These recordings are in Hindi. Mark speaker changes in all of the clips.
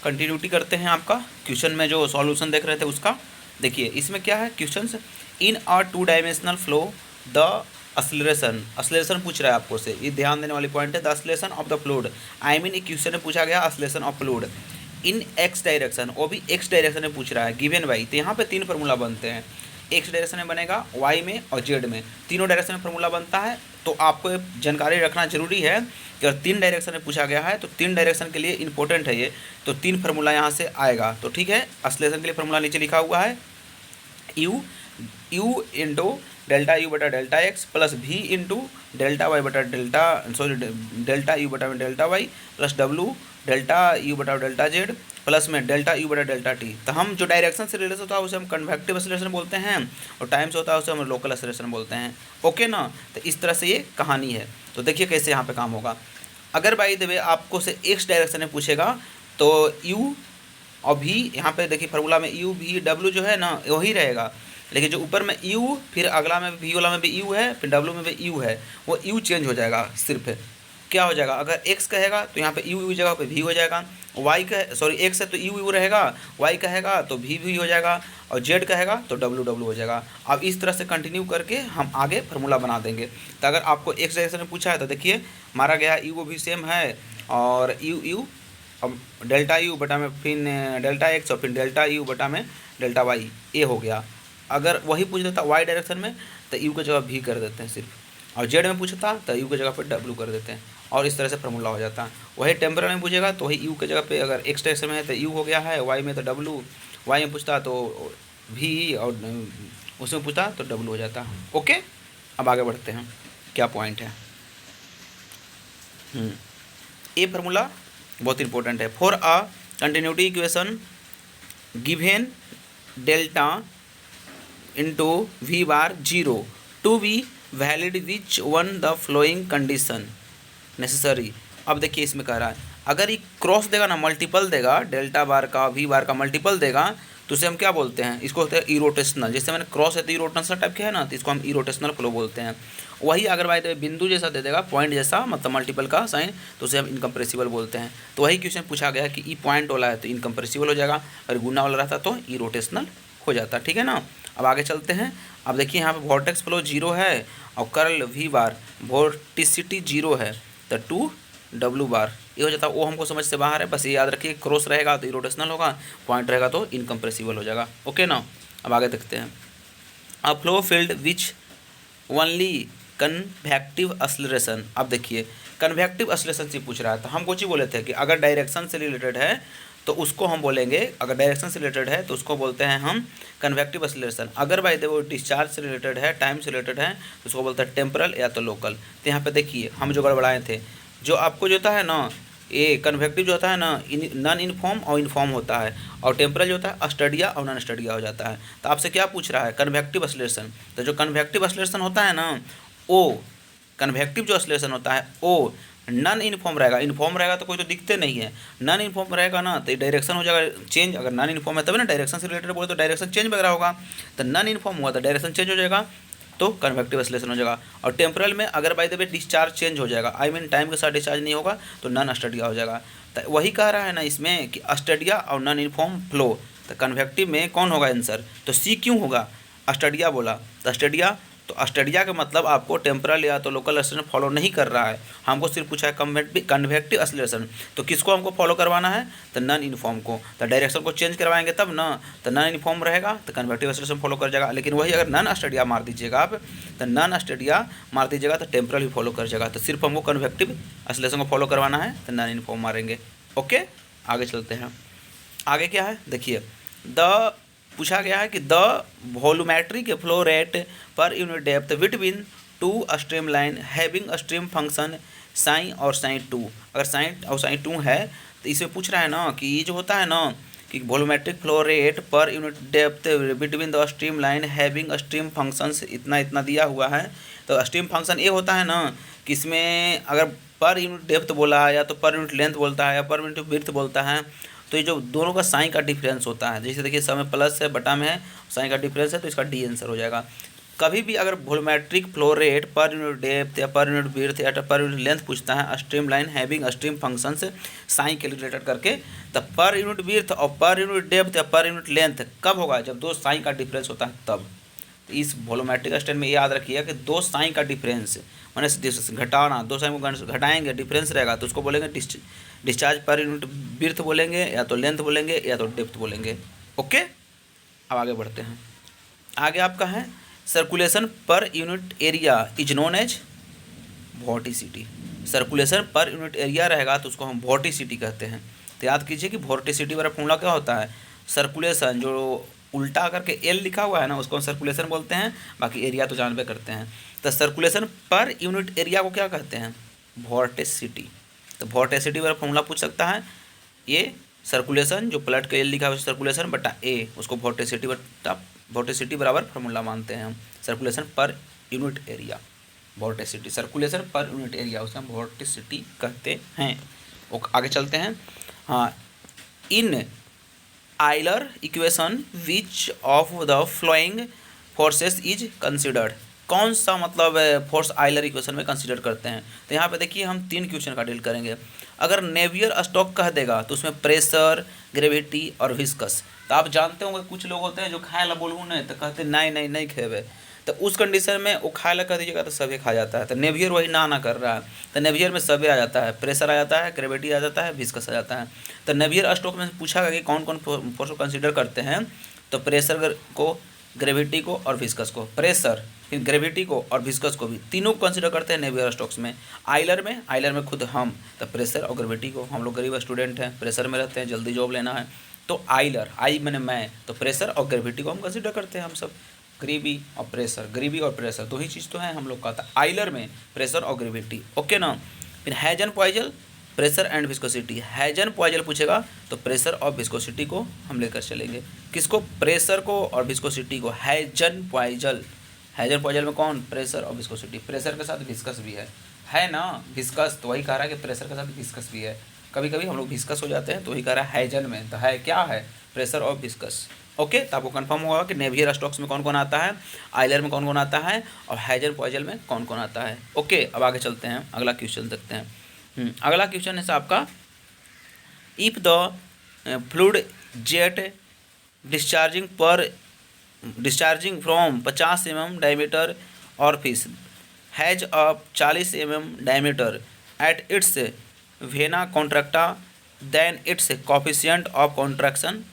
Speaker 1: कंटिन्यूटी करते हैं आपका क्वेश्चन में जो सॉल्यूशन देख रहे थे उसका। देखिए इसमें क्या है question, in a two dimensional flow the acceleration पूछ रहा है आपको से, ये ध्यान देने वाली पॉइंट है। The acceleration of the fluid, I mean एक क्वेश्चन में पूछा गया acceleration of fluid in x direction, वो भी एक्स डायरेक्शन में पूछ रहा है गिवन वाई। तो यहाँ पे तीन फार्मूला बनते हैं, एक्स डायरेक्शन में बनेगा, वाई में और जेड में, तीनों डायरेक्शन में फार्मूला बनता है। तो आपको ये जानकारी रखना जरूरी है कि अगर तीन डायरेक्शन में पूछा गया है तो तीन डायरेक्शन के लिए इंपॉर्टेंट है ये, तो तीन फार्मूला यहाँ से आएगा। तो ठीक है, असलेशन के लिए फार्मूला नीचे लिखा हुआ है, यू इंटू डेल्टा यू बटा delta X plus V into delta Y बटा डेल्टा यू बटा delta Y plus W delta U बटा डेल्टा जेड प्लस में डेल्टा यू बटा डेल्टा टी। तो हम जो डायरेक्शन से रिलेटेड होता है उसे हम कन्वेक्टिव एक्सेलरेशन बोलते हैं, और टाइम से होता है उसे हम लोकल एक्सेलरेशन बोलते हैं। ओके ना, तो इस तरह से ये कहानी है। तो देखिए कैसे यहाँ पे काम होगा। अगर बाई द वे आपको से एक्स डायरेक्शन में पूछेगा तो यू और भी, यहाँ पे देखिए फार्मूला में यू भी डब्लू जो है ना वही रहेगा, लेकिन जो ऊपर में यू फिर अगला में वी वाला में भी यू है, फिर डब्लू में भी यू है, वो यू चेंज हो जाएगा। सिर्फ क्या हो जाएगा, अगर एक्स कहेगा तो यहाँ पे यू जगह पे वी हो जाएगा, वाई का सॉरी एक्स है तो यू रहेगा, वाई कहेगा तो वी हो जाएगा, और जेड कहेगा तो डब्लू हो जाएगा। अब इस तरह से कंटिन्यू करके हम आगे फार्मूला बना देंगे। तो अगर आपको एक्स डायरेक्शन में पूछा है तो देखिए मारा गया यू वो भी सेम है, और यू अब डेल्टा यू बटा में फिर डेल्टा एक्स और फिर डेल्टा यू बटा में डेल्टा वाई, ए हो गया। अगर वही पूछ देता वाई डायरेक्शन में तो यू की जगह भी कर देते हैं सिर्फ, और जेड में पूछता तो यू की जगह पे डब्लू कर देते हैं, और इस तरह से फार्मूला हो जाता है। वही टेम्परल में पूछेगा तो वही यू की जगह पे अगर एक्स डायरेक्शन में है तो यू हो गया है, वाई में तो डब्लू, वाई में पूछता तो भी, और उसमें पूछता तो डब्लू हो जाता। ओके, अब आगे बढ़ते हैं, क्या पॉइंट है। ये फार्मूला बहुत इंपॉर्टेंट है। For a continuity equation given delta into V bar zero to be valid which one the flowing condition necessary. अब देखिए इसमें कह रहा है अगर ये क्रॉस देगा ना, मल्टीपल देगा, डेल्टा बार का वी बार का मल्टीपल देगा तो उसे हम क्या बोलते हैं, इसको होते हैं इरोटेशनल। जैसे मैंने क्रॉस है तो इरोटेशनल टाइप के है ना, तो इसको हम इरोटेशनल फ्लो बोलते हैं। वही अगर भाई बिंदु जैसा दे देगा, पॉइंट जैसा, मतलब मल्टीपल का साइन, तो उसे हम इनकम्प्रेसिबल बोलते हैं। तो वही क्वेश्चन पूछा गया कि ई पॉइंट वाला है तो इनकम्प्रेसिबल हो जाएगा, अगर गुना वाला रहता तो इरोटेशनल हो जाता। ठीक है ना, अब आगे चलते हैं। अब देखिए यहाँ पे वॉर्टेक्स फ्लो जीरो है और curl V bar vorticity zero है, तो टू डब्लू बार ये हो जाता है। वो हमको समझ से बाहर है, बस ये याद रखिए क्रॉस रहेगा तो इरोटेशनल होगा, पॉइंट रहेगा तो इनकम्प्रेसिबल हो जाएगा। ओके ना, अब आगे देखते हैं। A flow field which only convective acceleration. अब देखिए कन्वेक्टिव एक्सेलरेशन से पूछ रहा है, तो हम कुछ ही बोले थे कि अगर डायरेक्शन से रिलेटेड है तो उसको हम बोलेंगे, अगर डायरेक्शन से रिलेटेड है तो उसको बोलते हैं हम कन्वेक्टिव एक्सेलरेशन। अगर भाई वो डिस्चार्ज से रिलेटेड है, टाइम से रिलेटेड है, तो उसको बोलते हैं टेम्परल या तो लोकल। तो यहाँ पे देखिए हम जो गड़बड़ाए थे, जो आपको जो होता है ना, ये कन्वेक्टिव जो होता है ना नॉन इनफॉर्म और इनफॉर्म होता है, और टेम्परल जो होता है अस्टडिया और नॉन अस्टडिया हो जाता है। तो आपसे क्या पूछ रहा है, कन्वेक्टिव एक्सेलरेशन। तो जो कन्वेक्टिव एक्सेलरेशन होता है ना, ओ कन्वेक्टिव जो एक्सेलरेशन होता है वो नॉन इनफॉर्म रहेगा। इनफॉर्म रहेगा तो कोई तो दिखते नहीं है, नॉन इनफॉर्म रहेगा ना तो डायरेक्शन हो जाएगा चेंज। अगर नॉन इनफॉर्म है तभी ना डायरेक्शन से रिलेटेड बोले तो डायरेक्शन चेंज वगैरह होगा, तो नॉन इनफॉर्म हुआ तो डायरेक्शन चेंज हो जाएगा, तो कन्वेक्टिव एक्सेलरेशन हो जाएगा। और टेम्परल में अगर by the way discharge change हो जाएगा, आई मीन टाइम के साथ डिस्चार्ज नहीं होगा, तो नॉन अस्टडिया हो जाएगा। तो वही कह रहा है ना इसमें कि अस्टडिया और नॉन इनफॉर्म फ्लो, तो कन्वेक्टिव में कौन होगा आंसर, तो सी क्यों होगा, अस्टडिया बोला तो अस्टडिया। तो अस्टडिया का मतलब आपको टेम्परल या तो लोकल एक्सेलरेशन फॉलो नहीं कर रहा है, हमको सिर्फ पूछा है कन्वेक्टिव एक्सेलरेशन। तो किसको हमको फॉलो करवाना है, तो नॉन इनफॉर्म को। तो डायरेक्शन को चेंज करवाएंगे तब ना, तो नॉन इनफॉर्म रहेगा तो कन्वेक्टिव एक्सेलरेशन फॉलो कर जाएगा। लेकिन वही अगर नॉन अस्टडिया मार दीजिएगा आप, तो नॉन अस्टडिया मार दीजिएगा तो टेम्परल भी फॉलो कर जाएगा। तो सिर्फ हमको कन्वेक्टिव एक्सेलरेशन को फॉलो करवाना है तो नॉन इनफॉर्म मारेंगे। ओके, आगे चलते हैं। आगे क्या है देखिए, द पूछा गया है कि the volumetric flow rate per unit depth between two stream line having stream function sine और साइन टू। अगर साइन और साइन टू है तो इसमें पूछ रहा है ना कि ये जो होता है ना कि volumetric flow rate per unit depth between the stream line having stream functions इतना इतना दिया हुआ है। तो स्ट्रीम फंक्शन ये होता है ना कि इसमें अगर पर यूनिट डेप्थ बोला है या तो पर यूनिट लेंथ बोलता है या पर यूनिट विड्थ बोलता है, तो ये जो दोनों का साइन का डिफरेंस होता है, जैसे देखिए सब में प्लस है बटा में है, साइन का डिफरेंस है तो इसका डी आंसर हो जाएगा। कभी भी अगर volumetric flow rate per unit depth या पर यूनिट विड्थ या पर यूनिट लेंथ पूछता है stream line having stream functions sign calculated करके, तब पर यूनिट विड्थ और पर यूनिट डेप्थ या पर यूनिट लेंथ कब होगा, जब दो साइन का डिफरेंस होता है तब। तो इस वॉल्यूमेट्रिक स्टैंड में ये याद रखिए कि दो साइन का डिफरेंस मैंने घटाना, दो साइन को घटाएंगे डिफरेंस रहेगा तो उसको बोलेंगे डिस्चार्ज पर यूनिट विड्थ बोलेंगे, या तो लेंथ बोलेंगे, या तो डेप्थ बोलेंगे। ओके, अब आगे बढ़ते हैं। आगे आपका है circulation per unit area is known as vorticity. Circulation per unit area रहेगा तो उसको हम वॉर्टिसिटी कहते हैं। तो याद कीजिए कि वॉर्टिसिटी वाला फॉर्मूला क्या होता है, सर्कुलेशन जो उल्टा करके एल लिखा हुआ है ना उसको हम सर्कुलेशन बोलते हैं, बाकी एरिया तो जानबे करते हैं। तो सर्कुलेशन पर यूनिट एरिया को क्या कहते हैं, वॉर्टिसिटी। तो वॉर्टिसिटी वाला फॉर्मूला पूछ सकता है, ये सर्कुलेशन जो पलट के एल लिखा हुआ है सर्कुलेशन बटा ए, उसको वॉर्टिसिटी बराबर फार्मूला मानते हैं हम, circulation per unit area vorticity, circulation per unit area उसे हम वॉर्टिसिटी कहते हैं। आगे चलते हैं। हाँ, in Euler equation which of the following forces is considered, कौन सा मतलब फोर्स आइलर इक्वेशन में कंसिडर करते हैं। तो यहाँ पे देखिए हम 3 क्वेश्चन का डील करेंगे। अगर नेवियर स्टोक्स कह देगा तो उसमें प्रेशर, ग्रेविटी और विस्कस। तो आप जानते होंगे कुछ लोग होते हैं जो खाए ला बोलूँ नहीं तो कहते नहीं खेबे, तो उस कंडीशन में वो खाए ला कह दीजिएगा तो सभी खा जाता है। तो नेवियर वही ना कर रहा है, तो नेवियर में सभी आ जाता है, प्रेशर आ जाता है, ग्रेविटी आ जाता है, विस्कस आ जाता है। तो नेवियर स्टोक्स में पूछा गया कि कौन कौन फोर्स को कंसिडर करते हैं, तो प्रेशर को, ग्रेविटी को और विस्कस को, प्रेशर फिर ग्रेविटी को और विस्कस को भी तीनों को कंसिडर करते हैं नेवियर स्टोक्स में। आइलर में खुद हम, तो प्रेशर और ग्रेविटी को, हम लोग गरीब स्टूडेंट हैं, प्रेशर में रहते हैं, जल्दी जॉब लेना है, तो आइलर, आई मैंने मैं, तो प्रेशर और ग्रेविटी को हम कंसिडर करते हैं हम सब, गरीबी और प्रेशर दो ही चीज़ तो है हम लोग का था आइलर में, प्रेशर और ग्रेविटी। ओके ना। फिर Hagen Poiseuille, pressure and viscosity, Hagen Poiseuille पूछेगा तो प्रेशर और विस्कोसिटी को हम लेकर चलेंगे। किसको, प्रेशर को और विस्कोसिटी को, हैजन पॉइजल में कौन, प्रेशर और विस्कोसिटी, प्रेशर के साथ विस्कस भी है ना, विस्कस, तो वही कह रहा है कि प्रेशर के साथ विस्कस भी है, कभी कभी हम लोग विस्कस हो जाते हैं तो वही कह रहा है हैजन में, तो है क्या है, प्रेशर और विस्कस। ओके, तो आपको कंफर्म होगा कि नेवियर स्टोक्स में कौन कौन आता है, आइलर में कौन कौन आता है और हैजन पॉइजल में कौन कौन आता है। ओके, अब आगे चलते हैं, अगला क्वेश्चन देखते हैं। अगला क्वेश्चन है आपका, if the fluid jet discharging from 50 mm diameter orifice has a 40 mm diameter at its vena contracta then its coefficient of contraction.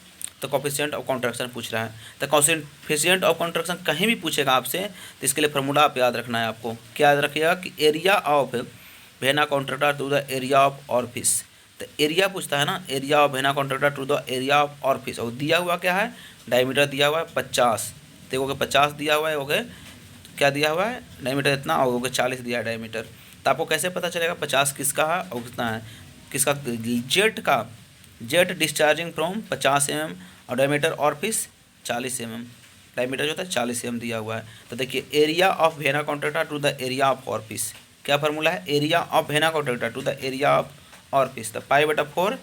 Speaker 1: तो कोफिशिएंट ऑफ कॉन्ट्रैक्शन पूछ रहा है, तो कोफिशिएंट ऑफ कॉन्ट्रैक्शन कहीं भी पूछेगा आपसे तो इसके लिए फार्मूला आप याद रखना है। आपको क्या याद रखिएगा कि area of vena contracta to the area of orifice। तो एरिया पूछता है ना, area of vena contracta to the area of orifice, और दिया हुआ क्या है, डायमीटर दिया हुआ है 50, देखोगे 50 दिया हुआ है, हो गए क्या दिया हुआ है डायमीटर इतना, और हो गए 40 दिया है डायमीटर। तो आपको कैसे पता चलेगा 50 किसका है और कितना है, किसका, जेट डिस्चार्जिंग फ्रॉम 50 mm और डायमीटर orifice 40 mm, डायमीटर जो होता है 40 mm दिया हुआ है। तो देखिए area of vena contracta to the area of orifice, क्या फार्मूला है, area of vena contracta to the area of orifice, तो π/4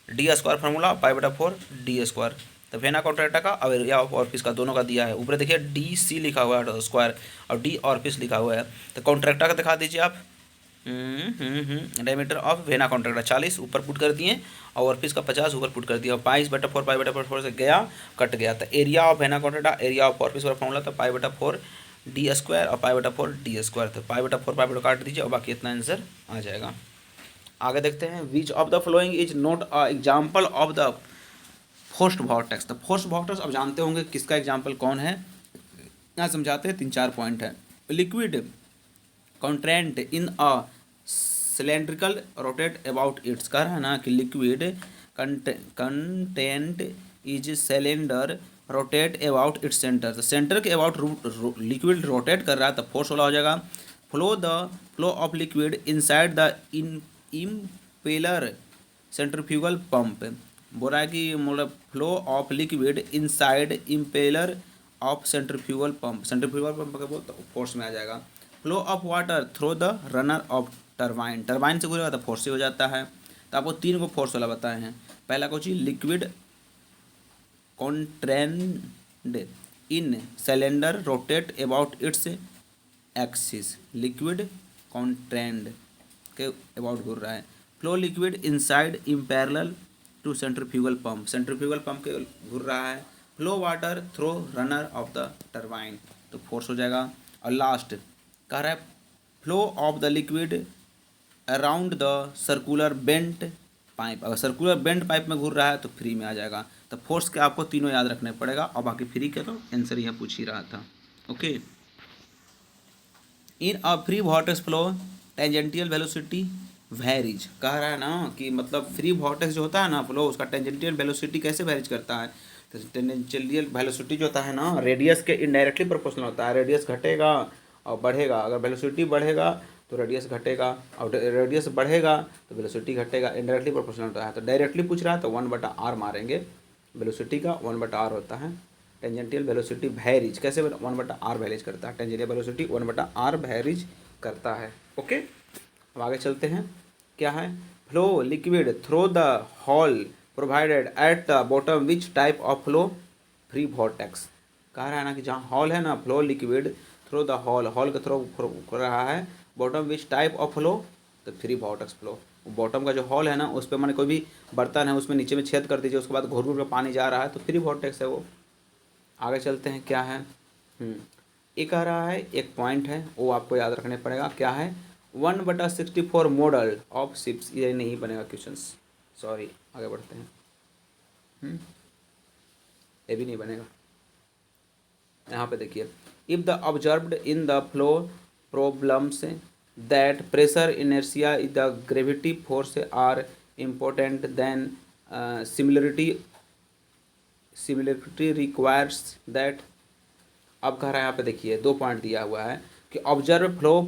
Speaker 1: d² फार्मूला, π/4 d²। तो वेना कॉन्ट्रैक्टा का और एरिया ऑफ orifice का दोनों का दिया है, ऊपर देखिए DC लिखा हुआ है स्क्वायर और d orifice लिखा हुआ है। तो कॉन्ट्रैक्टा का दिखा दीजिए आप, डायमीटर ऑफ वेना कॉन्ट्रैक्टा 40 ऊपर पुट कर दिए और orifice का 50 ऊपर पुट कर दिया, और 5/4 π/4 से गया कट गया। तो area of vena contracta area of orifice का फॉर्मूला था π/4 d² और π/4 d²। तो π/4 काट दीजिए और बाकी इतना आंसर आ जाएगा। आगे देखते हैं, which of the following is not a example of the forced vortex. तो फोर्स्ड वॉर्टेक्स अब जानते होंगे किसका एग्जाम्पल कौन है, यहाँ समझाते हैं, 3-4 पॉइंट है। Liquid content in a cylindrical rotate about it's, कह रहा है ना कि liquid content is cylinder rotate about its centre, तो सेंटर के अबाउट लिक्विड रोटेट कर रहा है, तो फोर्स वाला हो जाएगा। Flow of liquid inside the impeller centrifugal pump, बोल रहा है कि मतलब flow of liquid inside impeller of centrifugal pump, centrifugal pump का बोलते फोर्स में आ जाएगा। Flow of water through the runner of turbine, turbine से गुजरेगा तो फोर्स से हो जाता है। तो आपको 3 को फोर्स वाला बताए हैं। पहला कुछ liquid in cylinder rotate about its axis, liquid container के अबाउट घूर रहा है। Flow liquid inside impeller to centrifugal pump, centrifugal pump के घूर रहा है। Flow water through runner of the turbine, तो फोर्स हो जाएगा। और लास्ट कह रहा है flow of the liquid around the circular bent pipe, अगर सर्कुलर बेंट पाइप में घूर रहा है तो फ्री में आ जाएगा। तो फोर्स के आपको तीनों याद रखने पड़ेगा, और बाकी फ्री के तो आंसर यह पूछ ही रहा था। Okay, in a free vortex flow tangential velocity varies, कह रहा है ना कि मतलब फ्री वॉर्टेक्स जो होता है ना फ्लो, उसका टेंजेंटियल वेलोसिटी कैसे वेरीज करता है। तो टेंजेंटियल वेलोसिटी जो होता है ना रेडियस के इनडायरेक्टली प्रोपोर्शनल होता है। रेडियस घटेगा और बढ़ेगा, अगर वेलोसिटी बढ़ेगा तो रेडियस घटेगा, और रेडियस बढ़ेगा तो वेलोसिटी घटेगा, इनडायरेक्टली प्रोपोर्शनल होता है। तो डायरेक्टली पूछ रहा है तो 1/r मारेंगे, वेलोसिटी का 1/r होता है। टेंजेंटियल वेलोसिटी वेरीज कैसे 1/r वेरीज करता है, टेंजेंटियल वेलोसिटी 1/r वेरीज करता है। ओके, अब आगे चलते हैं। क्या है, flow liquid through the hole provided at the bottom which type of flow free vortex, कह रहा है ना कि जहाँ हॉल है ना flow liquid through the hole, hole के थ्रो कर रहा है bottom which type of flow, तो फ्री वॉर्टेक्स फ्लो। बॉटम का जो हॉल है ना उस पर मैंने कोई भी बर्तन है उसमें नीचे में छेद कर दीजिए, उसके बाद घूर घूर के पानी जा रहा है तो फ्री वॉर्टेक्स है वो। आगे चलते हैं। क्या है, ये कह रहा है एक पॉइंट है वो आपको याद रखने पड़ेगा। क्या है, 1/64 मॉडल ऑफ शिप्स, ये नहीं बनेगा क्वेश्चंस, सॉरी। आगे बढ़ते हैं। ये भी नहीं बनेगा। यहाँ पे देखिए, if the observed in the flow problems that pressure inertia is the gravity force are important then similarity requires that. अब कह रहा है यहाँ पे देखिए 2 पॉइंट दिया हुआ है कि ऑब्जर्व फ्लो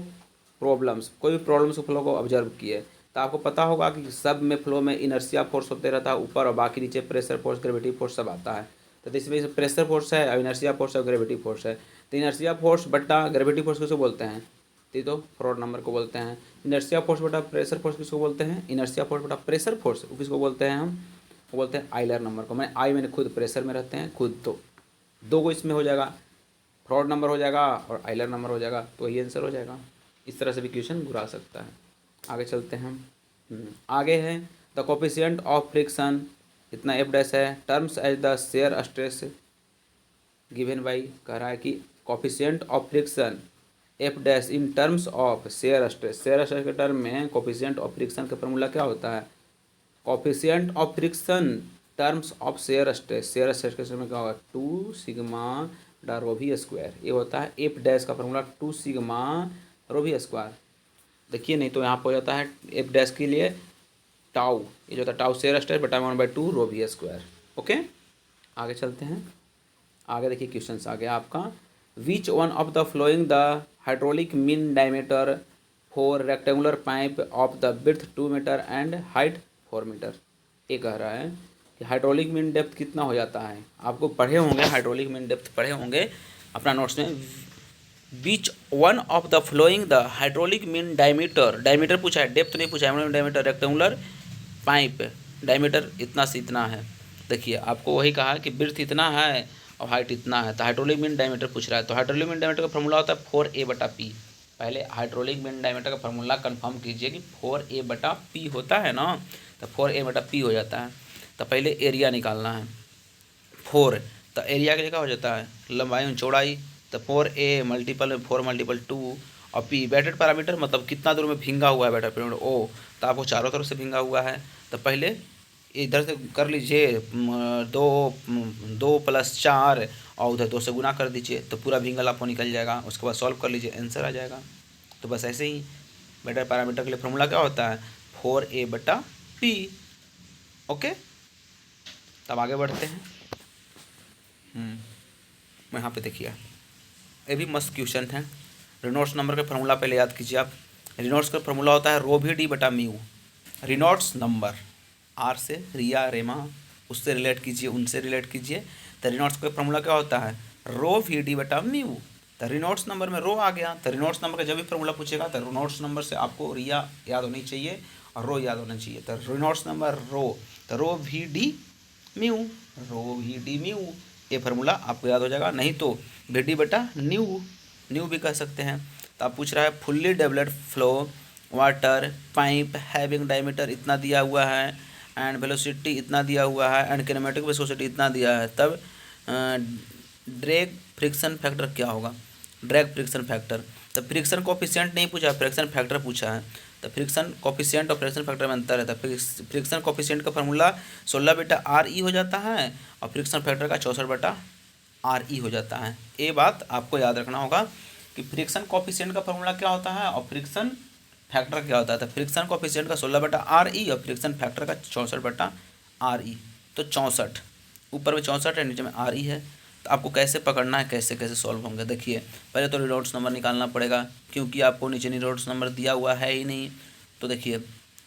Speaker 1: प्रॉब्लम्स, कोई भी प्रॉब्लम्स के फ्लो को ऑब्जर्व किए तो आपको पता होगा कि सब में फ्लो में इनर्शिया फोर्स होते रहता है ऊपर, और बाकी नीचे प्रेशर फोर्स ग्रेविटी फोर्स सब आता है। तो इसमें प्रेशर फोर्स है और इनर्शिया फोर्स और ग्रेविटी फोर्स है। तो इनर्शिया फोर्स बट्टा ग्रेविटी फोर्स किसको बोलते हैं, तो फ्रॉड नंबर को बोलते हैं। इनर्शिया फोर्स बटा प्रेशर फोर्स किसको बोलते हैं, इनर्शिया फोर्स बटा प्रेशर फोर्स किसको बोलते हैं हम, वो बोलते हैं आइलर नंबर को। मैंने खुद प्रेशर में रहते हैं खुद, तो 2 को इसमें हो जाएगा, फ्रॉड नंबर हो जाएगा और आइलर नंबर हो जाएगा, तो यही आंसर हो जाएगा। इस तरह से भी क्वेश्चन घुरा सकता है। आगे चलते हैं हम। आगे है द कोफिशिएंट ऑफ फ्रिक्शन, इतना एफ डैश है, terms as the shear stress given by, कह रहा है कि coefficient of friction F dash in terms of shear stress, shear stress के टर्म में कोफिशिएंट ऑफ फ्रिक्शन का फॉर्मूला क्या होता है, coefficient of friction terms of shear stress, shear stress के में क्या होगा 2 सिग्मा रो वी स्क्वायर, ये होता है एफ डैश का formula 2 sigma rho V square. देखिए नहीं तो यहाँ पर हो जाता है एफ डैश के लिए टाउ, ये जो होता है टाउ शेयर स्ट्रेस बटा 1/2 रो वी स्क्वायर। ओके, आगे चलते हैं। आगे देखिए क्वेश्चन आ गया आपका, which one of the flowing the hydraulic mean diameter for rectangular pipe of the width 2 metre and height 4 metre. ये कह रहा है कि हाइड्रोलिक मीन डेप्थ कितना हो जाता है, आपको पढ़े होंगे हाइड्रोलिक मीन डेप्थ पढ़े होंगे अपना नोट्स में। विच one of the flowing the hydraulic mean diameter, diameter पूछा है डेप्थ नहीं पूछा है, डायमीटर रेक्टेंगुलर पाइप डायमीटर इतना से इतना है। देखिए आपको वही कहा कि विड्थ इतना है और हाइट इतना है, तो हाइड्रोलिक मीन डायमीटर पूछ रहा है। तो हाइड्रोलिक मीन डायमीटर का फॉर्मूला होता है 4a/p। पहले हाइड्रोलिक मीन डायमीटर का फॉर्मूला कंफर्म कीजिए कि 4a/p होता है ना, तो 4a/p हो जाता है। तो पहले एरिया निकालना है 4, तो एरिया के लिए क्या हो जाता है लंबाई और चौड़ाई, तो 4a मल्टीपल में 4 × 2 और p वेटेड पैरामीटर मतलब कितना दूर में भींगा हुआ है वेटेड पैरामीटर o, तो आपको चारों तरफ से भींगा हुआ है। तो पहले इधर से कर लीजिए 2 + 4 और उधर 2 से गुना कर दीजिए तो पूरा भींगल आपको निकल जाएगा। उसके बाद सॉल्व कर लीजिए आंसर आ जाएगा। तो बस ऐसे ही वेटेड पैरामीटर के लिए फॉर्मूला क्या होता है 4a/p। ओके, तब आगे बढ़ते हैं। यहाँ पे देखिए ये भी मस्त क्वेश्चन है। रेनॉल्ड्स नंबर के फार्मूला पहले याद कीजिए आप। रेनॉल्ड्स का फार्मूला होता है ρ/d/μ। रेनॉल्ड्स नंबर आर से रिया रेमा उससे रिलेट कीजिए, उनसे रिलेट कीजिए। तो रेनॉल्ड्स का फार्मूला क्या होता है ρ/d/μ। तो रेनॉल्ड्स नंबर में रो आ गया, तो रेनॉल्ड्स नंबर का जब भी फार्मूला पूछेगा तो रेनॉल्ड्स नंबर से आपको रिया याद होनी चाहिए और रो याद होना चाहिए। तो रेनॉल्ड्स नंबर रो, तो ρ/d/μ, ρ/d/μ ये फार्मूला आपको याद हो जाएगा, नहीं तो वी डी बटा न्यू, न्यू भी कह सकते हैं। तो आप पूछ रहा है fully developed flow water pipe having diameter इतना दिया हुआ है एंड वेलोसिटी इतना दिया हुआ है एंड किनेमेटिक विस्कोसिटी इतना दिया है, तब ड्रैग फ्रिक्शन फैक्टर क्या होगा? ड्रैग फ्रिक्शन फैक्टर, तो फ्रिक्शन कोफिशिएंट नहीं पूछा, फ्रिक्शन फैक्टर पूछा है। तो फ्रिक्शन कोफिशिएंट और फ्रिक्शन फैक्टर में अंतर है। तो फ्रिक्शन कोफिशिएंट का फॉर्मूला 16 बटा आर ई हो जाता है और फ्रिक्शन फैक्टर का 64 बटा आर ई हो जाता है। ये बात आपको याद रखना होगा कि फ्रिक्शन कोफिशिएंट का फॉर्मूला क्या होता है और फ्रिक्शन फैक्टर क्या होता है। तो फ्रिक्शन कोफिशिएंट का 16 बटा आर ई और फ्रिक्शन फैक्टर का 64 बटा आर ई। तो 64, ऊपर में 64 है, नीचे में आर ई है। तो आपको कैसे पकड़ना है, कैसे कैसे सॉल्व होंगे, देखिए पहले तो रिनोल्ड्स नंबर निकालना पड़ेगा, क्योंकि आपको नीचे रिनोल्ड्स नंबर दिया हुआ है ही नहीं। तो देखिए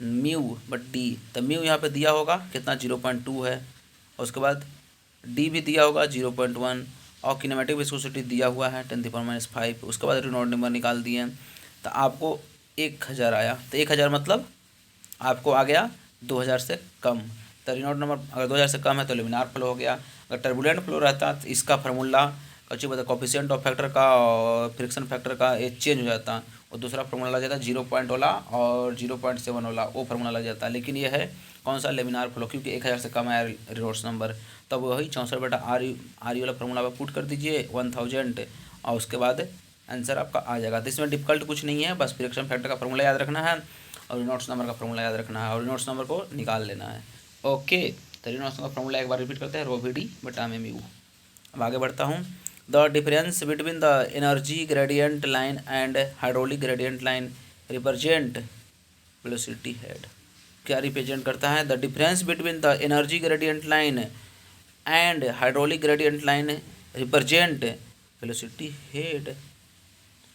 Speaker 1: म्यू बट डी, तो म्यू यहाँ पे दिया होगा कितना 0.2 है, और उसके बाद डी भी दिया होगा 0.1 और किनेमेटिक विस्कोसिटी दिया हुआ है 10⁻⁵। उसके बाद रिनोल्ड्स नंबर निकाल दिए तो आपको 1000 आया। तो 1000 मतलब आपको आ गया 2000 से कम। तो रिनोल्ड्स नंबर अगर 2000 से कम है तो लेमिनार फ्लो हो गया। अगर टर्बुलेंट फ्लो रहता तो इसका फार्मूला कच्ची बता कोफिशिएंट ऑफ फैक्टर का और फ्रिक्शन फैक्टर का ये चेंज हो जाता और दूसरा फार्मूला लग जाता 0 पॉइंट वाला और 0.7 वाला, वो फार्मूला लग जाता। लेकिन ये है कौन सा, लेमिनार फ्लो, क्योंकि 1000 से कम आया रिनोल्ड्स नंबर। तब वही 64 बटा आर ई वाला फार्मूला पर पुट कर दीजिए 1000 और उसके बाद आंसर आपका आ जाएगा। तो इसमें डिफिकल्ट कुछ नहीं है, बस फ्रिक्शन फैक्टर का फार्मूला याद रखना है और रिनोल्ड्स नंबर का फार्मूला याद रखना है और रिनोल्ड्स नंबर को निकाल लेना है। ओके, तो रिनोल्ड्स नंबर का फार्मूला एक बार रिपीट करते हैं, रो वी डी बटा में म्यू। अब आगे बढ़ता हूँ। The difference between the energy gradient line and hydraulic gradient line represent velocity head. क्या रिप्रेजेंट करता है? The difference between the energy gradient line and hydraulic gradient line represent velocity head.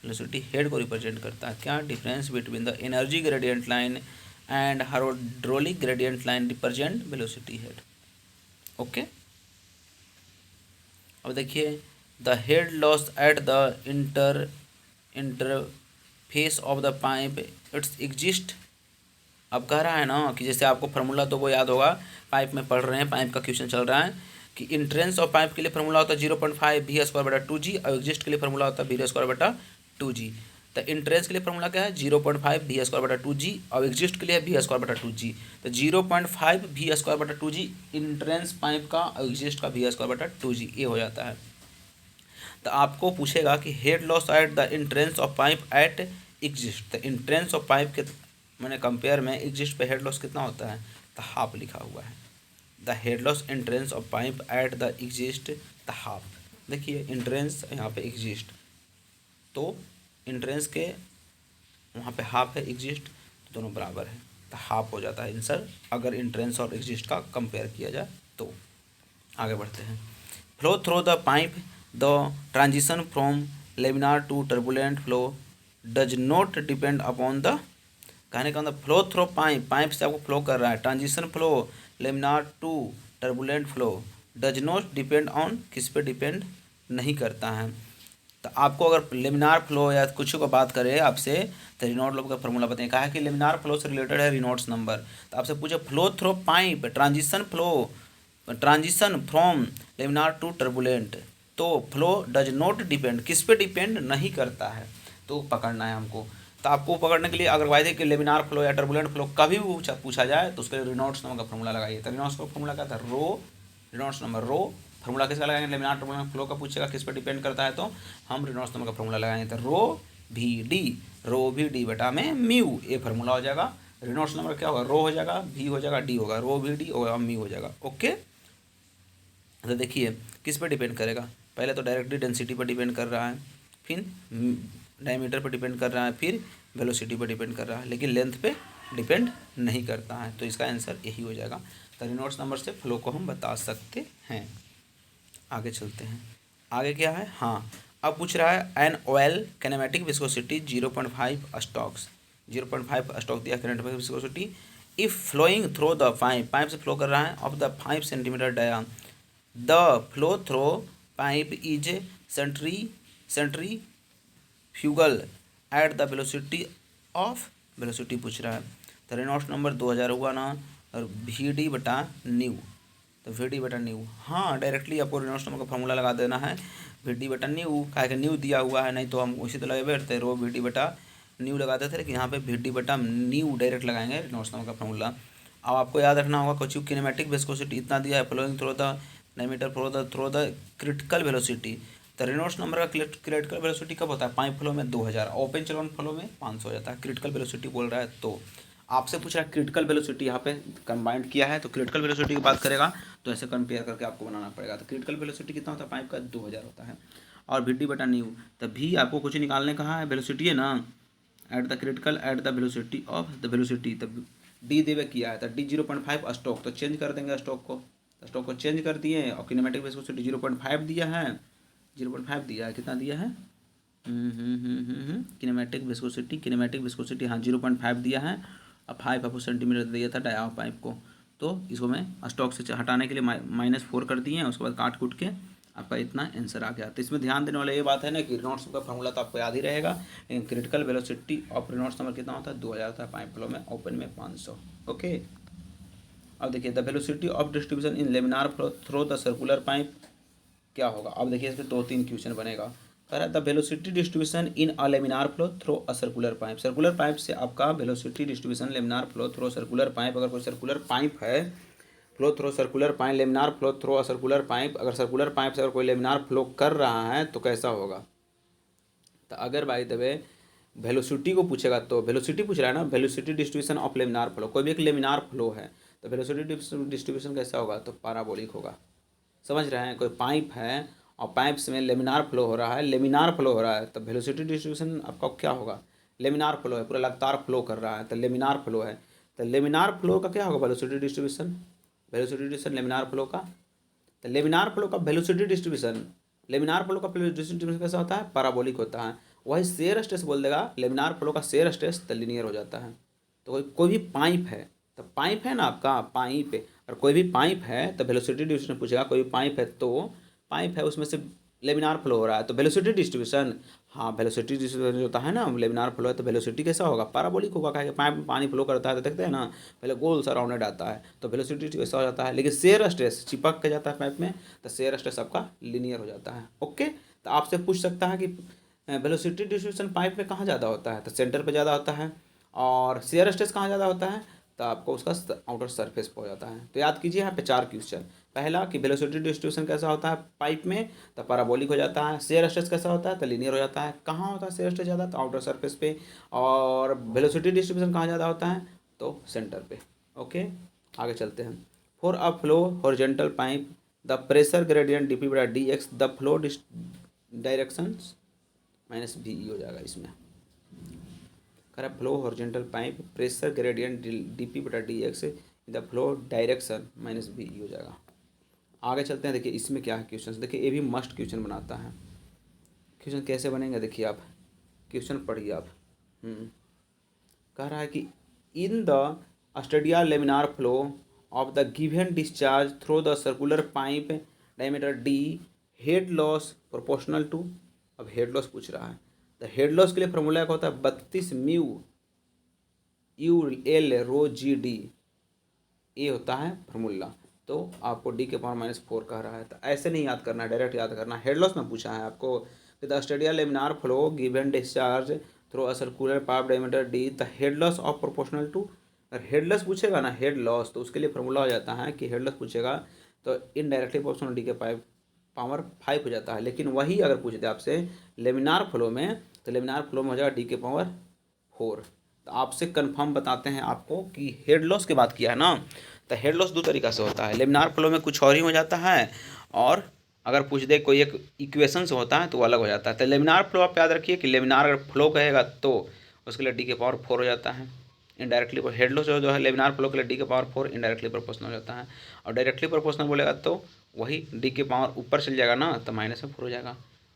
Speaker 1: Velocity head को रिप्रेजेंट करता है। क्या? Difference between the energy gradient line and hydraulic gradient line represent velocity head. Okay, अब देखिए the head loss at the interface of the pipe it's exist. अब कह रहा है ना कि जैसे आपको फार्मूला तो वो याद होगा, पाइप में पढ़ रहे हैं, पाइप का क्वेश्चन चल रहा है कि इंट्रेंस और पाइप के लिए फार्मूला होता है 0.5 वी स्क्वायर बटा 2g और एग्जिस्ट के लिए फार्मूला होता है वी स्क्वायर बटा 2g। तो इंट्रेंस के लिए फार्मूला क्या है 0.5 वी स्क्वायर बटा 2g और एग्जिस्ट के लिए वी स्क्वायर बटा 2g। तो 0.5 वी स्क्वायर बटा 2g इंट्रेंस पाइप का और एग्जिस्ट का वी स्क्वायर बटा 2g, ये हो जाता है। तो आपको पूछेगा कि head loss at the entrance of pipe at exist. तो इंट्रेंस ऑफ पाइप के मैंने कंपेयर में एग्जिस्ट पे हेड लॉस कितना होता है, तो हाफ लिखा हुआ है। The head loss entrance of pipe at the exist the half. देखिए इंट्रेंस यहाँ पे एग्जिस्ट, तो इंट्रेंस के वहाँ पे हाफ है, एग्जिस्ट तो दोनों बराबर है, तो हाफ हो जाता है आंसर अगर इंट्रेंस और एग्जिस्ट का कंपेयर किया जाए तो। आगे बढ़ते हैं। Flow through the pipe the transition from laminar to turbulent flow does not depend upon the, कहने का मतलब फ्लो थ्रो पाइप, पाइप से आपको फ्लो कर रहा है, transition flow laminar to turbulent flow does not depend on, किस पे डिपेंड नहीं करता है। तो आपको अगर लेमिनार फ्लो या कुछ को बात करे आपसे तो रिनॉल्ड्स नंबर का फॉर्मूला बताएं। कहा है कि लेमिनार फ्लो से रिलेटेड है रिनॉल्ड्स नंबर। तो आपसे पूछे flow through pipe transition flow, transition from laminar to turbulent, तो फ्लो डज नॉट डिपेंड, किस पे डिपेंड नहीं करता है, तो पकड़ना है हमको। तो आपको पकड़ने के लिए अगर वायदे कि लेमिनार फ्लो या टर्बुलेंट फ्लो कभी भी पूछा जाए तो उसके लिए रिनॉल्ड्स नंबर का फॉर्मूला लगाइए। तो रिनॉल्ड्स का फॉर्मूला क्या था, रो, रिनॉल्ड्स नंबर रो। फॉर्मूला किसका लगाएंगे, लेमिनार टर्बुलेंट फ्लो का पूछेगा किस पर डिपेंड करता है, तो हम रिनॉल्ड्स नंबर का फॉर्मूला लगाएंगे। तो रो भी डी बटा में म्यू, ये फार्मूला हो जाएगा। रिनॉल्ड्स नंबर क्या होगा, रो हो जाएगा, भी हो जाएगा, डी होगा, रो भी डी होगा, म्यू हो जाएगा। ओके, तो देखिए किस पर डिपेंड करेगा, पहले तो डायरेक्टली डेंसिटी पर डिपेंड कर रहा है, फिर डायमीटर पर डिपेंड कर रहा है, फिर वेलोसिटी पर डिपेंड कर रहा है, लेकिन लेंथ पे डिपेंड नहीं करता है। तो इसका आंसर यही हो जाएगा। तो रिनॉल्ड्स नंबर से फ्लो को हम बता सकते हैं। आगे चलते हैं, आगे क्या है, हाँ अब पूछ रहा है an oil kinematic viscosity 0.5 stokes, 0.5 stoke दिया kinematic viscosity if flowing through the pipe, pipe से फ्लो कर रहा है of the 5 centimetre dia, the flow through pipe is centrifugal at the velocity of, velocity पूछ रहा है। तो रेनॉल्ड्स नंबर 2000 हुआ ना, और वी डी बटा न्यू, तो वी डी बटा न्यू, हाँ डायरेक्टली आपको रेनॉल्ड्स नंबर का फॉर्मूला लगा देना है वी डी बटा न्यू, काहे कि न्यू दिया हुआ है, नहीं तो हम उसी तरह लगे बैठते रो वी डी बटा न्यू लगाते थे, लेकिन यहाँ पे वी डी बटा न्यू डायरेक्ट लगाएंगे रेनॉल्ड्स नंबर का फॉर्मूला। अब आपको याद रखना होगा कुछ किनेमेटिक विस्कोसिटी इतना दिया है, flowing through the diameter through the critical velocity. तो रेनॉल्ड्स नंबर का क्रिटिकल वेलोसिटी कब होता है, पाइप फ्लो में 2000, ओपन चैनल फ्लो में 500 हो जाता है। क्रिटिकल वेलोसिटी बोल रहा है, तो आपसे पूछ रहा है क्रिटिकल वेलोसिटी, यहाँ पे कंबाइंड किया है तो क्रिटिकल वेलोसिटी की बात करेगा तो ऐसे कंपेयर करके आपको बनाना पड़ेगा। तो क्रिटिकल वेलोसिटी कितना होता है पाइप का, 2000 होता है। और वी डी बटा न्यू, तब भी आपको कुछ निकालने कहा है, वेलोसिटी है ना, at the critical eight the velocity of the velocity, तब डी देवे किया है तो डी 0.5 स्टॉक, तो चेंज कर देंगे स्टॉक को चेंज कर दिए, और किनेमेटिक विस्कोसिटी 0.5 दिया है, 0.5 दिया है, कितना दिया है किनेमेटिक विस्कोसिटी हाँ 0.5 दिया है, अब 5 आपको सेंटीमीटर दिया था डाया पाइप को, तो इसको मैं स्टॉक से हटाने के लिए -4 कर दिए हैं, उसके बाद काट कूट के आपका इतना आंसर आ गया। तो इसमें ध्यान देने वाला ये बात है ना कि रेनॉल्ड्स का फॉर्मूला तो आपको याद ही रहेगा, लेकिन critical velocity of Reynolds number कितना होता है, 2000 था, पाइप फ्लो में ओपन में 500। ओके, अब देखिए the velocity of distribution in laminar flow through the circular pipe क्या होगा। अब देखिए इसमें 2-3 क्वेश्चन बनेगा। कह रहा है the velocity distribution in a laminar flow through a circular pipe, circular pipe से आपका velocity distribution laminar flow through circular pipe, अगर कोई सर्कुलर पाइप है flow through circular pipe, laminar flow throw अ सर्कुलर पाइप, अगर सर्कुलर पाइप से अगर कोई लेमिनार फ्लो कर रहा है तो कैसा होगा। तो अगर बाय द वे वेलोसिटी को पूछेगा तो वेलोसिटी पूछ रहा है ना, velocity distribution of laminar flow, कोई भी एक लेमिनार फ्लो है तो वेलोसिटी डिस्ट्रीब्यूशन कैसा होगा, तो पैराबोलिक होगा। समझ रहे हैं, कोई पाइप है और पाइप में लेमिनार फ्लो हो रहा है, तो वेलोसिटी डिस्ट्रीब्यूशन आपका क्या होगा, लेमिनार फ्लो है, पूरा लगातार फ्लो कर रहा है तो लेमिनार फ्लो है, तो लेमिनार फ्लो का क्या होगा वेलोसिटी डिस्ट्रीब्यूशन, लेमिनार फ्लो का, तो लेमिनार फ्लो का वेलोसिटी डिस्ट्रीब्यूशन, लेमिनार फ्लो का डिस्ट्रीब्यूशन कैसा होता है, पैराबोलिक होता है। वही शेयर स्ट्रेस बोल देगा, लेमिनार फ्लो का शेयर स्ट्रेस तो लीनियर हो जाता है। तो कोई भी पाइप है, तो पाइप है ना आपका पाइप, और कोई भी पाइप है तो वेलोसिटी डिस्ट्रीब्यूशन पूछेगा, कोई भी पाइप है तो पाइप है उसमें से लेमिनार फ्लो हो रहा है तो वेलोसिटी डिस्ट्रीब्यूशन, हाँ वेलोसिटी डिस्ट्रीब्यूशन होता है ना, लेमिनार फ्लो है तो वेलोसिटी कैसा होगा, पैराबोलिक होगा, कहा पाइप में पानी फ्लो करता है तो देखते हैं ना पहले गोल सा राउंडेड आता है तो वेलोसिटी कैसा हो जाता है, लेकिन शेयर स्ट्रेस चिपक के जाता है पाइप में तो शेयर स्ट्रेस आपका लीनियर हो जाता है। ओके, तो आपसे पूछ सकता है कि वेलोसिटी डिस्ट्रीब्यूशन पाइप में कहाँ ज़्यादा होता है, तो सेंटर पर ज़्यादा होता है, और शेयर स्ट्रेस कहाँ ज़्यादा होता है, तो आपको उसका आउटर सरफेस पर हो जाता है। तो याद कीजिए यहाँ पे 4 क्वेश्चन, पहला कि वेलोसिटी डिस्ट्रीब्यूशन कैसा होता है पाइप में, तो पैराबोलिक हो जाता है, शेयर स्ट्रेस कैसा होता है तो लीनियर हो जाता है, कहाँ होता है शेयर स्ट्रेस ज़्यादा, तो आउटर सरफेस पे, और वेलोसिटी डिस्ट्रीब्यूशन कहाँ ज़्यादा होता है तो सेंटर पे। ओके, आगे चलते हैं। For a flow horizontal pipe the pressure gradient dp बटा dx, the flow direction -ve हो जाएगा इसमें, करा flow horizontal pipe pressure gradient dp बटा dx the flow direction -ve हो जाएगा। आगे चलते हैं, देखिए इसमें क्या है क्वेश्चन, देखिए ये भी मस्ट क्वेश्चन बनाता है। क्वेश्चन कैसे बनेंगे देखिए आप, क्वेश्चन पढ़िए आप। कह रहा है कि in the steady laminar flow of the given discharge through the circular pipe diameter D, head loss proportional to, अब हेड लॉस पूछ रहा है तो हेड लॉस के लिए फॉर्मूला क्या होता है 32 म्यू यू एल रो जी डी, ये होता है फॉर्मूला। तो आपको डी के पावर -4 कह रहा है तो ऐसे नहीं याद करना है, डायरेक्ट याद करना है। हेड लॉस में पूछा है आपको the steady laminar flow given discharge through a circular pipe diameter D, the head loss of proportional to, अगर हेड लॉस पूछेगा ना हेड लॉस तो उसके लिए फॉर्मूला हो जाता है कि हेड लॉस पूछेगा तो इनडायरेक्टली प्रोपोर्शनल डी के पावर 5 हो जाता है। लेकिन वही अगर पूछ दे आपसे लेमिनार फ्लो में तो लेमिनार फ्लो में हो जाएगा डी के पावर 4। तो आपसे कंफर्म बताते हैं आपको कि हेड लॉस की बात किया है ना, तो हेड लॉस 2 तरीक़ा से होता है, लेमिनार फ्लो में कुछ और ही हो जाता है, और अगर पूछ दे कोई एक इक्वेशन से होता है तो वो अलग हो जाता है। तो लेमिनार फ्लो आप याद रखिए कि लेमिनार अगर फ्लो कहेगा तो उसके लिए डी के पावर 4 हो जाता है इनडायरेक्टली, हेड लॉस जो है लेमिनार फ्लो के लिए डी के पावर 4 इनडायरेक्टली प्रोपोर्शनल हो जाता है, और डायरेक्टली प्रोपोर्शनल बोलेगा तो वही डी के पावर ऊपर चल जाएगा ना तो -4 हो जाएगा,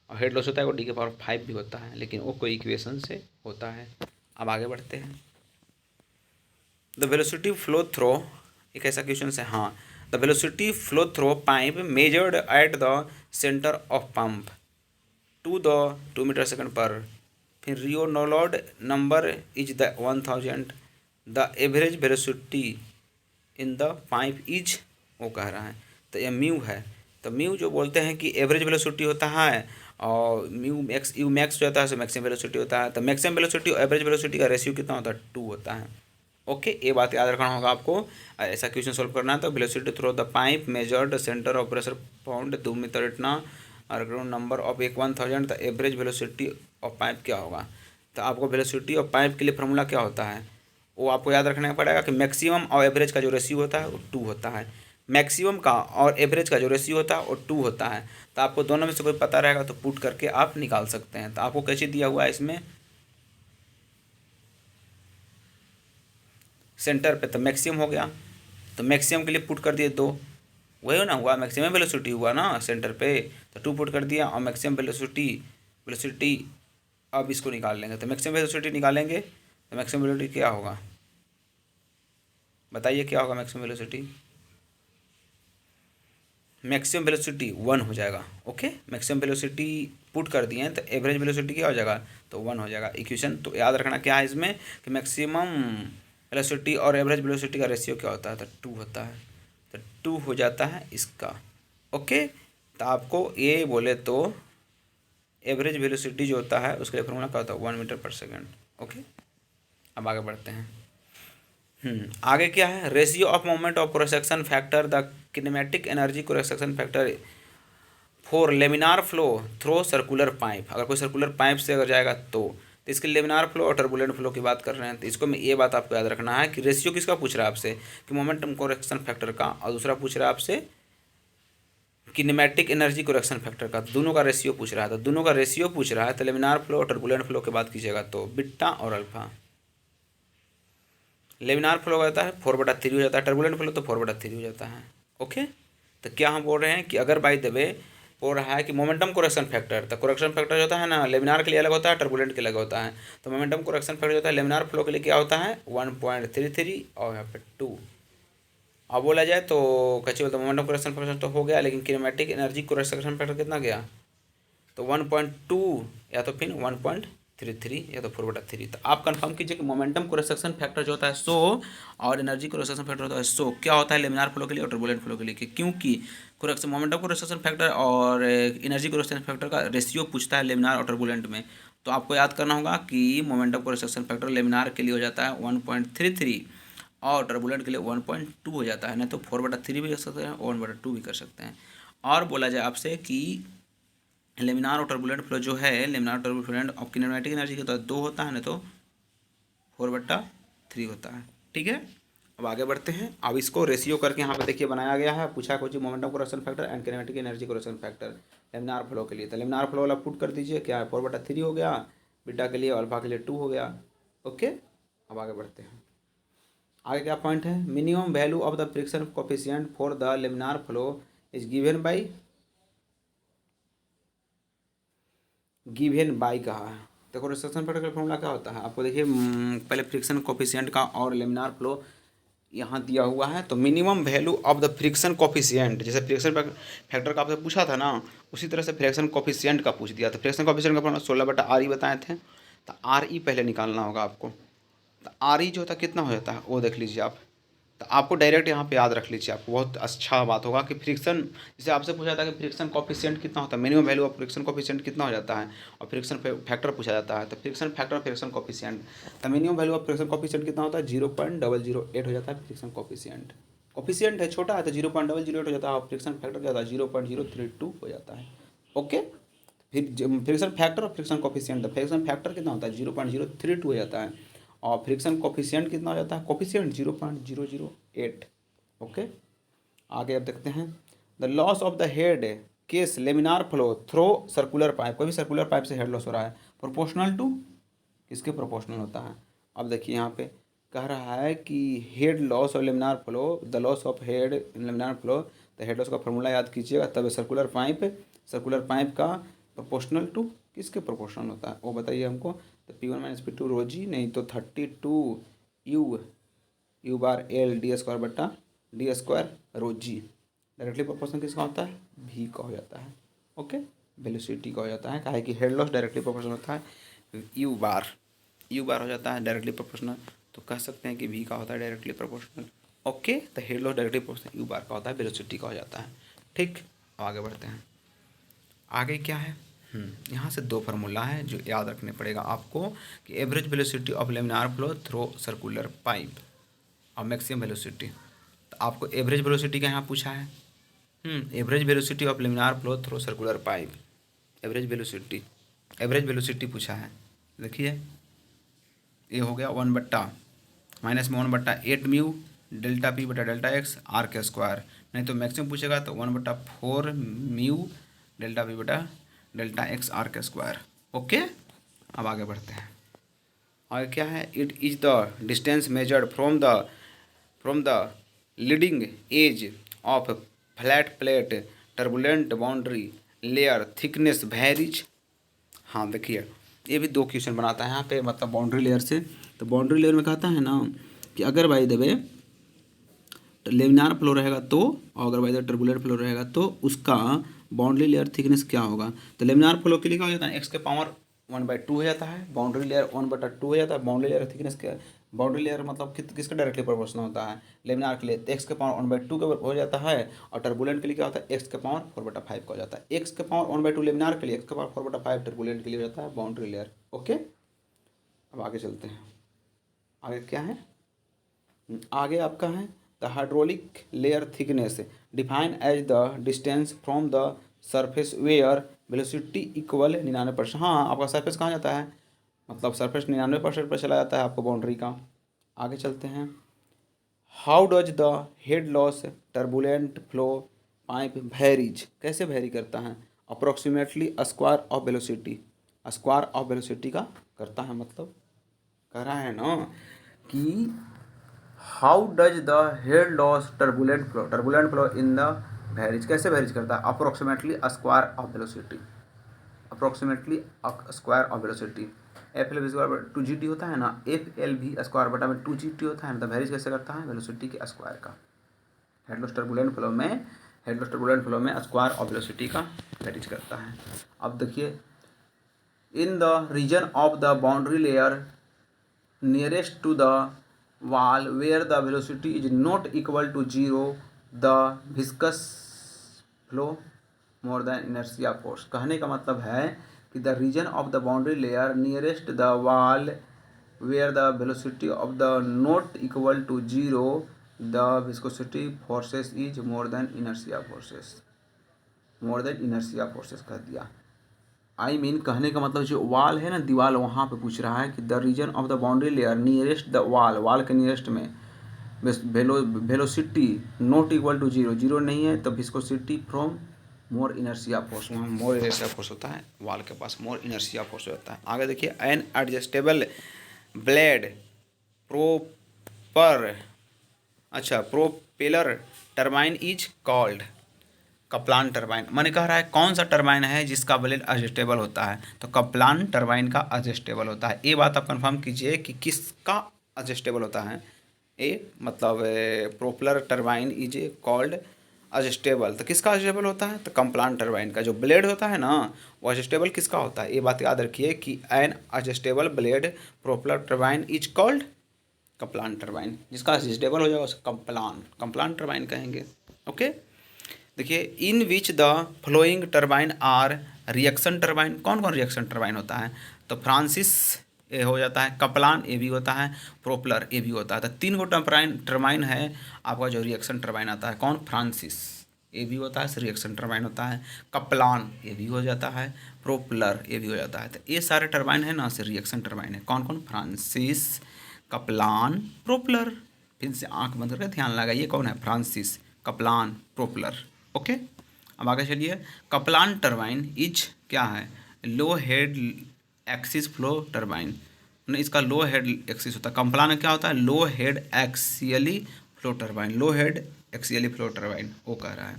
Speaker 1: और हेड लॉस होता है वो डी के पावर 5 भी होता है, लेकिन वो कोई इक्वेशन से होता है। अब आगे बढ़ते हैं, द वेलोसिटी फ्लो थ्रो, एक ऐसा क्वेश्चन है हाँ, the velocity flow through pipe measured at the centre of pump to the 2 metre second per, फिर Reynolds number is the 1000, the average velocity in the pipe is, वो कह रहा है तो ये म्यू है। तो म्यू जो बोलते हैं कि एवरेज वेलोसिटी होता है, और म्यू मैक्स यू मैक्स जो होता है सो मैक्सिमम वेलोसिटी होता है। तो मैक्सिमम वेलोसिटी और एवरेज वेलोसिटी का रेशियो कितना होता है? 2 होता है। ओके, ये बात याद रखना होगा आपको। ऐसा क्वेश्चन सोल्व करना है तो velocity through the pipe measured centre of pressure found 2 metre इतना और ग्राउंड नंबर ऑफ एक 1000, the average velocity of pipe क्या होगा? तो आपको वेलोसिटी ऑफ पाइप के लिए फॉर्मूला क्या होता है वो आपको याद रखना पड़ेगा कि मैक्सिमम और एवरेज का जो रेशियो होता है वो 2 होता है। मैक्सिमम का और एवरेज का जो रेशियो होता है वो 2 होता है। तो आपको दोनों में से कोई पता रहेगा तो पुट करके आप निकाल सकते हैं। तो आपको कैसे दिया हुआ है इसमें सेंटर पे, तो मैक्सिमम हो गया, तो मैक्सिमम के लिए पुट कर दिए 2, वही ना हुआ, मैक्सिमम वेलोसिटी हुआ ना सेंटर पे, तो 2 पुट कर दिया। और मैक्सिमम वेलोसिटी वेलोसिटी अब इसको निकाल लेंगे, तो मैक्सिमम वेलोसिटी निकालेंगे तो मैक्सिमम वेलोसिटी क्या होगा? बताइए क्या होगा मैक्सिमम वेलोसिटी? मैक्सिमम वेलोसिटी 1 हो जाएगा। ओके, मैक्सिमम वेलोसिटी पुट कर दिए हैं तो एवरेज वेलोसिटी क्या हो जाएगा? तो 1 हो जाएगा। इक्वेशन तो याद रखना क्या है इसमें कि मैक्सिमम वेलोसिटी और एवरेज वेलोसिटी का रेशियो क्या होता है? तो 2 होता है। तो 2 हो जाता है इसका। ओके, तो आपको ये बोले तो एवरेज वेलोसिटी जो होता है उसके लिए फॉर्मूला क्या होता है? 1 मीटर पर सेकेंड। ओके, अब आगे बढ़ते हैं। आगे क्या है? Ratio of moment of cross section factor the kinematic energy cross section factor for laminar flow through circular pipe. अगर कोई सर्कुलर पाइप से अगर जाएगा तो इसके लेमिनार फ्लो और टर्बुलेंट फ्लो की बात कर रहे हैं। तो इसको में ये बात आपको याद रखना है कि रेशियो किसका पूछ रहा है आपसे? कि मोमेंटम करेक्शन फैक्टर का, और दूसरा पूछ रहा है आपसे किनेमैटिक एनर्जी करेक्शन फैक्टर का। दोनों का रेशियो पूछ रहा है। तो दोनों का रेशियो पूछ रहा है तो लेमिनार फ्लो और टर्बुलेंट फ्लो की बात कीजिएगा तो बीटा और अल्फा। लेमिनार फ्लो हो जाता है 4/3 हो जाता है, टर्बुलेंट फ्लो तो 4/3 हो जाता है। ओके, तो क्या हम बोल रहे हैं कि अगर बाय द वे बोल रहा है कि मोमेंटम करेक्शन फैक्टर, तो करेक्शन फैक्टर जो होता है ना लेमिनार के लिए अलग होता है, टर्बुलेंट के अलग होता है। तो मोमेंटम करेक्शन फैक्टर जो होता है लेमिनार फ्लो के लिए क्या होता है? 1.33 और यहाँ पे 2। अब बोला जाए तो कैसे बोलते हैं मोमेंटम करेक्शन फैक्टर तो हो गया, लेकिन किनेमैटिक एनर्जी करेक्शन फैक्टर कितना गया? तो 1.2 या तो फिर 1.33 या तो 4/3। तो आप कंफर्म कीजिए कि मोमेंटम कोरेक्शन फैक्टर जो होता है 100 और एनर्जी कोरेक्शन फैक्टर होता है 100 क्या होता है लेमिनार फ्लो के लिए और टर्बुलेंट फ्लो के लिए? क्योंकि कोरेक्शन मोमेंटम कोरेक्शन फैक्टर और एनर्जी कोरेक्शन फैक्टर का रेशियो पूछता है लेमिनार और टर्बुलेंट में। तो आपको याद करना होगा कि मोमेंटम कोरेक्शन फैक्टर लेमिनार के लिए हो जाता है 1.33 और टर्बुलेंट के लिए 1.2 हो जाता है। नहीं तो 4/3 भी कर सकते हैं और 1/2 भी कर सकते हैं। और बोला जाए आपसे कि लेमिनार और टर्बुलेंट फ्लो जो है लेमिनार और टर्बुलेंट ऑफ किनेमैटिक एनर्जी के तो 2 होता है, ना तो 4/3 होता है। ठीक है, अब आगे बढ़ते हैं। अब इसको रेशियो करके यहाँ पे देखिए बनाया गया है। पूछा कुछ momentum correction factor and kinematic energy correction factor laminar flow के लिए। तो लेमिनार फ्लो वाला पुट कर दीजिए, क्या है 4/3 हो गया, बीटा के लिए अल्फा के लिए 2 हो गया। ओके, अब आगे बढ़ते हैं। आगे क्या पॉइंट है? Minimum value of the friction coefficient for the laminar flow is given by कहा है। देखो रिसेक्शन फैक्टर का फॉर्मूला क्या होता है आपको देखिए, पहले फ्रिक्शन कोफिशिएंट का और लेमिनार फ्लो यहाँ दिया हुआ है। तो minimum value of the friction coefficient, जैसे फ्रिक्शन फैक्टर का आपसे पूछा था ना, उसी तरह से फ्रिक्शन कोफिशिएंट का पूछ दिया। तो फ्रिक्शन कोफिशिएंट का फॉर्मूला 16/RE बताए थे। तो RE पहले निकालना होगा आपको। तो RE जो होता है कितना हो जाता है वो देख लीजिए आप। तो आपको डायरेक्ट यहाँ पे याद रख लीजिए, आपको बहुत अच्छा बात होगा कि फ्रिक्शन, जैसे आपसे पूछा था कि फ्रिक्शन कोफिशिएंट कितना होता है, minimum value of friction coefficient कितना हो जाता है, और फ्रिक्शन फैक्टर पूछा जाता है। तो फ्रिक्शन फैक्टर फ्रिक्शन कोफिशिएंट, तो minimum value of friction coefficient कितना होता है? 0.008 हो जाता है फ्रिक्शन कोफिशिएंट। कोफिशिएंट है छोटा है तो 0.008 हो जाता है, और फ्रिक्शन फैक्टर क्या होता है? 0.032 हो जाता है। ओके, फिर फ्रिक्शन फैक्टर और फ्रिक्शन कोफिशिएंट, फ्रिक्शन फैक्टर कितना होता है? 0.032 हो जाता है, और फ्रिक्शन कोफिशिएंट कितना हो जाता है? कोफिशिएंट 0.008। ओके, आगे अब देखते हैं। The loss of the head case laminar flow through circular pipe, कोई भी सर्कुलर पाइप से हेड लॉस हो रहा है, प्रोपोर्शनल टू किसके प्रोपोर्शनल होता है? अब देखिए यहाँ पे कह रहा है कि हेड लॉस और laminar flow, the loss of head laminar flow, तो हेड लॉस का फॉर्मूला याद कीजिएगा। तब सर्कुलर पाइप का प्रोपोर्शनल टू किसके प्रोपोर्शनल होता है वो बताइए हमको। तो P1 - P2 रो जी, नहीं तो 32 U/L d² रो जी। डायरेक्टली प्रोपोर्शनल किसका होता है? V का हो जाता है। ओके, वेलोसिटी का हो जाता है, काहे कि हेड लॉस डायरेक्टली प्रोपोर्शनल होता है U बार हो जाता है डायरेक्टली प्रोपोर्शनल। तो कह सकते हैं कि V का होता है directly proportional. Okay, the head loss directly proportional U bar का होता है, वेलोसिटी का हो जाता है। ठीक, अब आगे बढ़ते हैं। आगे क्या है, यहाँ से दो फार्मूला है जो याद रखने पड़ेगा आपको कि average velocity of laminar flow through circular pipe और मैक्सिमम वेलोसिटी। तो आपको एवरेज वेलोसिटी का यहाँ पूछा है, average velocity of laminar flow through circular pipe, average velocity पूछा है। देखिए ये हो गया 1 माइनस में 1/8 म्यू डेल्टा पी बटा डेल्टा एक्स आर के स्क्वायर, नहीं तो मैक्सिमम पूछेगा तो 1/4 म्यू डेल्टा पी बटा डेल्टा एक्स आर के स्क्वायर। ओके, अब आगे बढ़ते हैं। आगे क्या है, it is the distance measured from the leading edge of flat plate turbulent boundary layer thickness varies. हाँ देखिए ये भी दो क्वेश्चन बनाता है यहाँ पे, मतलब बाउंड्री लेयर से। तो बाउंड्री लेयर में कहता है ना कि अगर by the way laminar flow रहेगा तो, और अगर बाई द टर्बुलेंट फ्लो रहेगा तो उसका बाउंड्री लेयर थिकनेस क्या होगा। तो लेमिनार फ्लो के लिए क्या हो जाता है, एक्स के पावर 1/2 हो जाता है, बाउंड्री लेयर 1/2 हो जाता है। बाउंड्री लेयर थिकनेस क्या, बाउंड्री लेयर मतलब किसका डायरेक्टली प्रोपोर्शनल होता है, लेमिनार के लिए तो एक्स के पावर 1/2 का हो जाता है, और टर्बुलेंट के लिए क्या होता है, एक्स के पावर 4/5 का हो जाता है। एक्स के पावर 1/2 लेमिनार के लिए, एक्स के पावर 4/5 टर्बुलेंट के लिए हो जाता है बाउंड्री लेयर। ओके, अब आगे चलते हैं। आगे क्या है, आगे आपका है the hydraulic layer thickness define as the distance from the surface where velocity equal 99%। हाँ, आपका सरफेस कहाँ जाता है, मतलब सरफेस 99% पर चला जाता है आपको बाउंड्री का। आगे चलते हैं। How does the head loss turbulent flow pipe varies, कैसे वेरी करता है, approximately square of velocity, square of velocity का करता है। मतलब कह रहा है ना कि how does the head loss turbulent flow in the varies, कैसे वेरीज करता है, approximately square of velocity, approximately square of velocity. F L V square 2GT होता है ना, एफ एल वी स्क्वायर बटा में 2GT होता है ना, तो वेरीज कैसे करता है, वेलोसिटी के स्क्वायर का। हेड लॉस टर्बुलेंट फ्लो में स्क्वायर ऑफ वेलोसिटी का वेरीज करता है। अब देखिए, in the region of the boundary layer nearest to the wall where the velocity is not equal to 0 the viscous flow more than inertia force। कहने का मतलब है कि the region of the boundary layer nearest the wall where the velocity of the not equal to 0 the viscosity forces is more than inertia forces कह दिया। कहने का मतलब जो वाल है ना, दीवार, वहाँ पे पूछ रहा है कि the region of the boundary layer nearest the wall के नियरेस्ट में वेलोसिटी नॉट इक्वल टू 0 नहीं है, तो viscosity from more inertia force, वहाँ मोर इनर्शिया फोर्स होता है, वाल के पास मोर इनर्शिया फोर्स होता है। आगे देखिए, an adjustable blade propeller turbine is called Kaplan turbine. मैंने कह रहा है कौन सा टरबाइन है जिसका ब्लेड एडजस्टेबल होता है, तो कप्लान टरबाइन का एडजस्टेबल होता है। ये बात आप कंफर्म कीजिए कि किसका एडजस्टेबल होता है। ये मतलब propeller turbine is called adjustable, तो किसका एडजस्टेबल होता है, तो कप्लान टरबाइन का जो ब्लेड होता है ना, वो एडजस्टेबल किसका होता है। ये बात याद रखिए कि an adjustable blade propeller turbine is called Kaplan turbine, जिसका एडजस्टेबल हो जाएगा उसको कप्लान टरबाइन कहेंगे। ओके, देखिए, in which the following turbine are reaction turbine. कौन कौन रिएक्शन टरबाइन होता है, तो फ्रांसिस ए हो जाता है, कप्लान ए भी होता है, प्रोपेलर ए भी होता है। तो 3 गो टरबाइन है आपका जो रिएक्शन टरबाइन आता है। कौन, फ्रांसिस ए भी होता है, रिएक्शन टरबाइन होता है, कप्लान ए भी हो जाता है, प्रोपेलर ए भी हो जाता है। तो ये सारे टरबाइन है ना, से रिएक्शन टरबाइन है। कौन कौन, फ्रांसिस, कप्लान, प्रोपेलर। फिर से आंख बंद करके ध्यान लगाइए, कौन है, फ्रांसिस, कप्लान, प्रोपेलर। ओके, अब आगे चलिए। कप्लान टरबाइन इज क्या है, low head axis flow turbine, इसका लो हेड एक्सिस होता है। कप्लान क्या होता है, low head axially flow turbine, low head axially flow turbine, वो कह रहा है।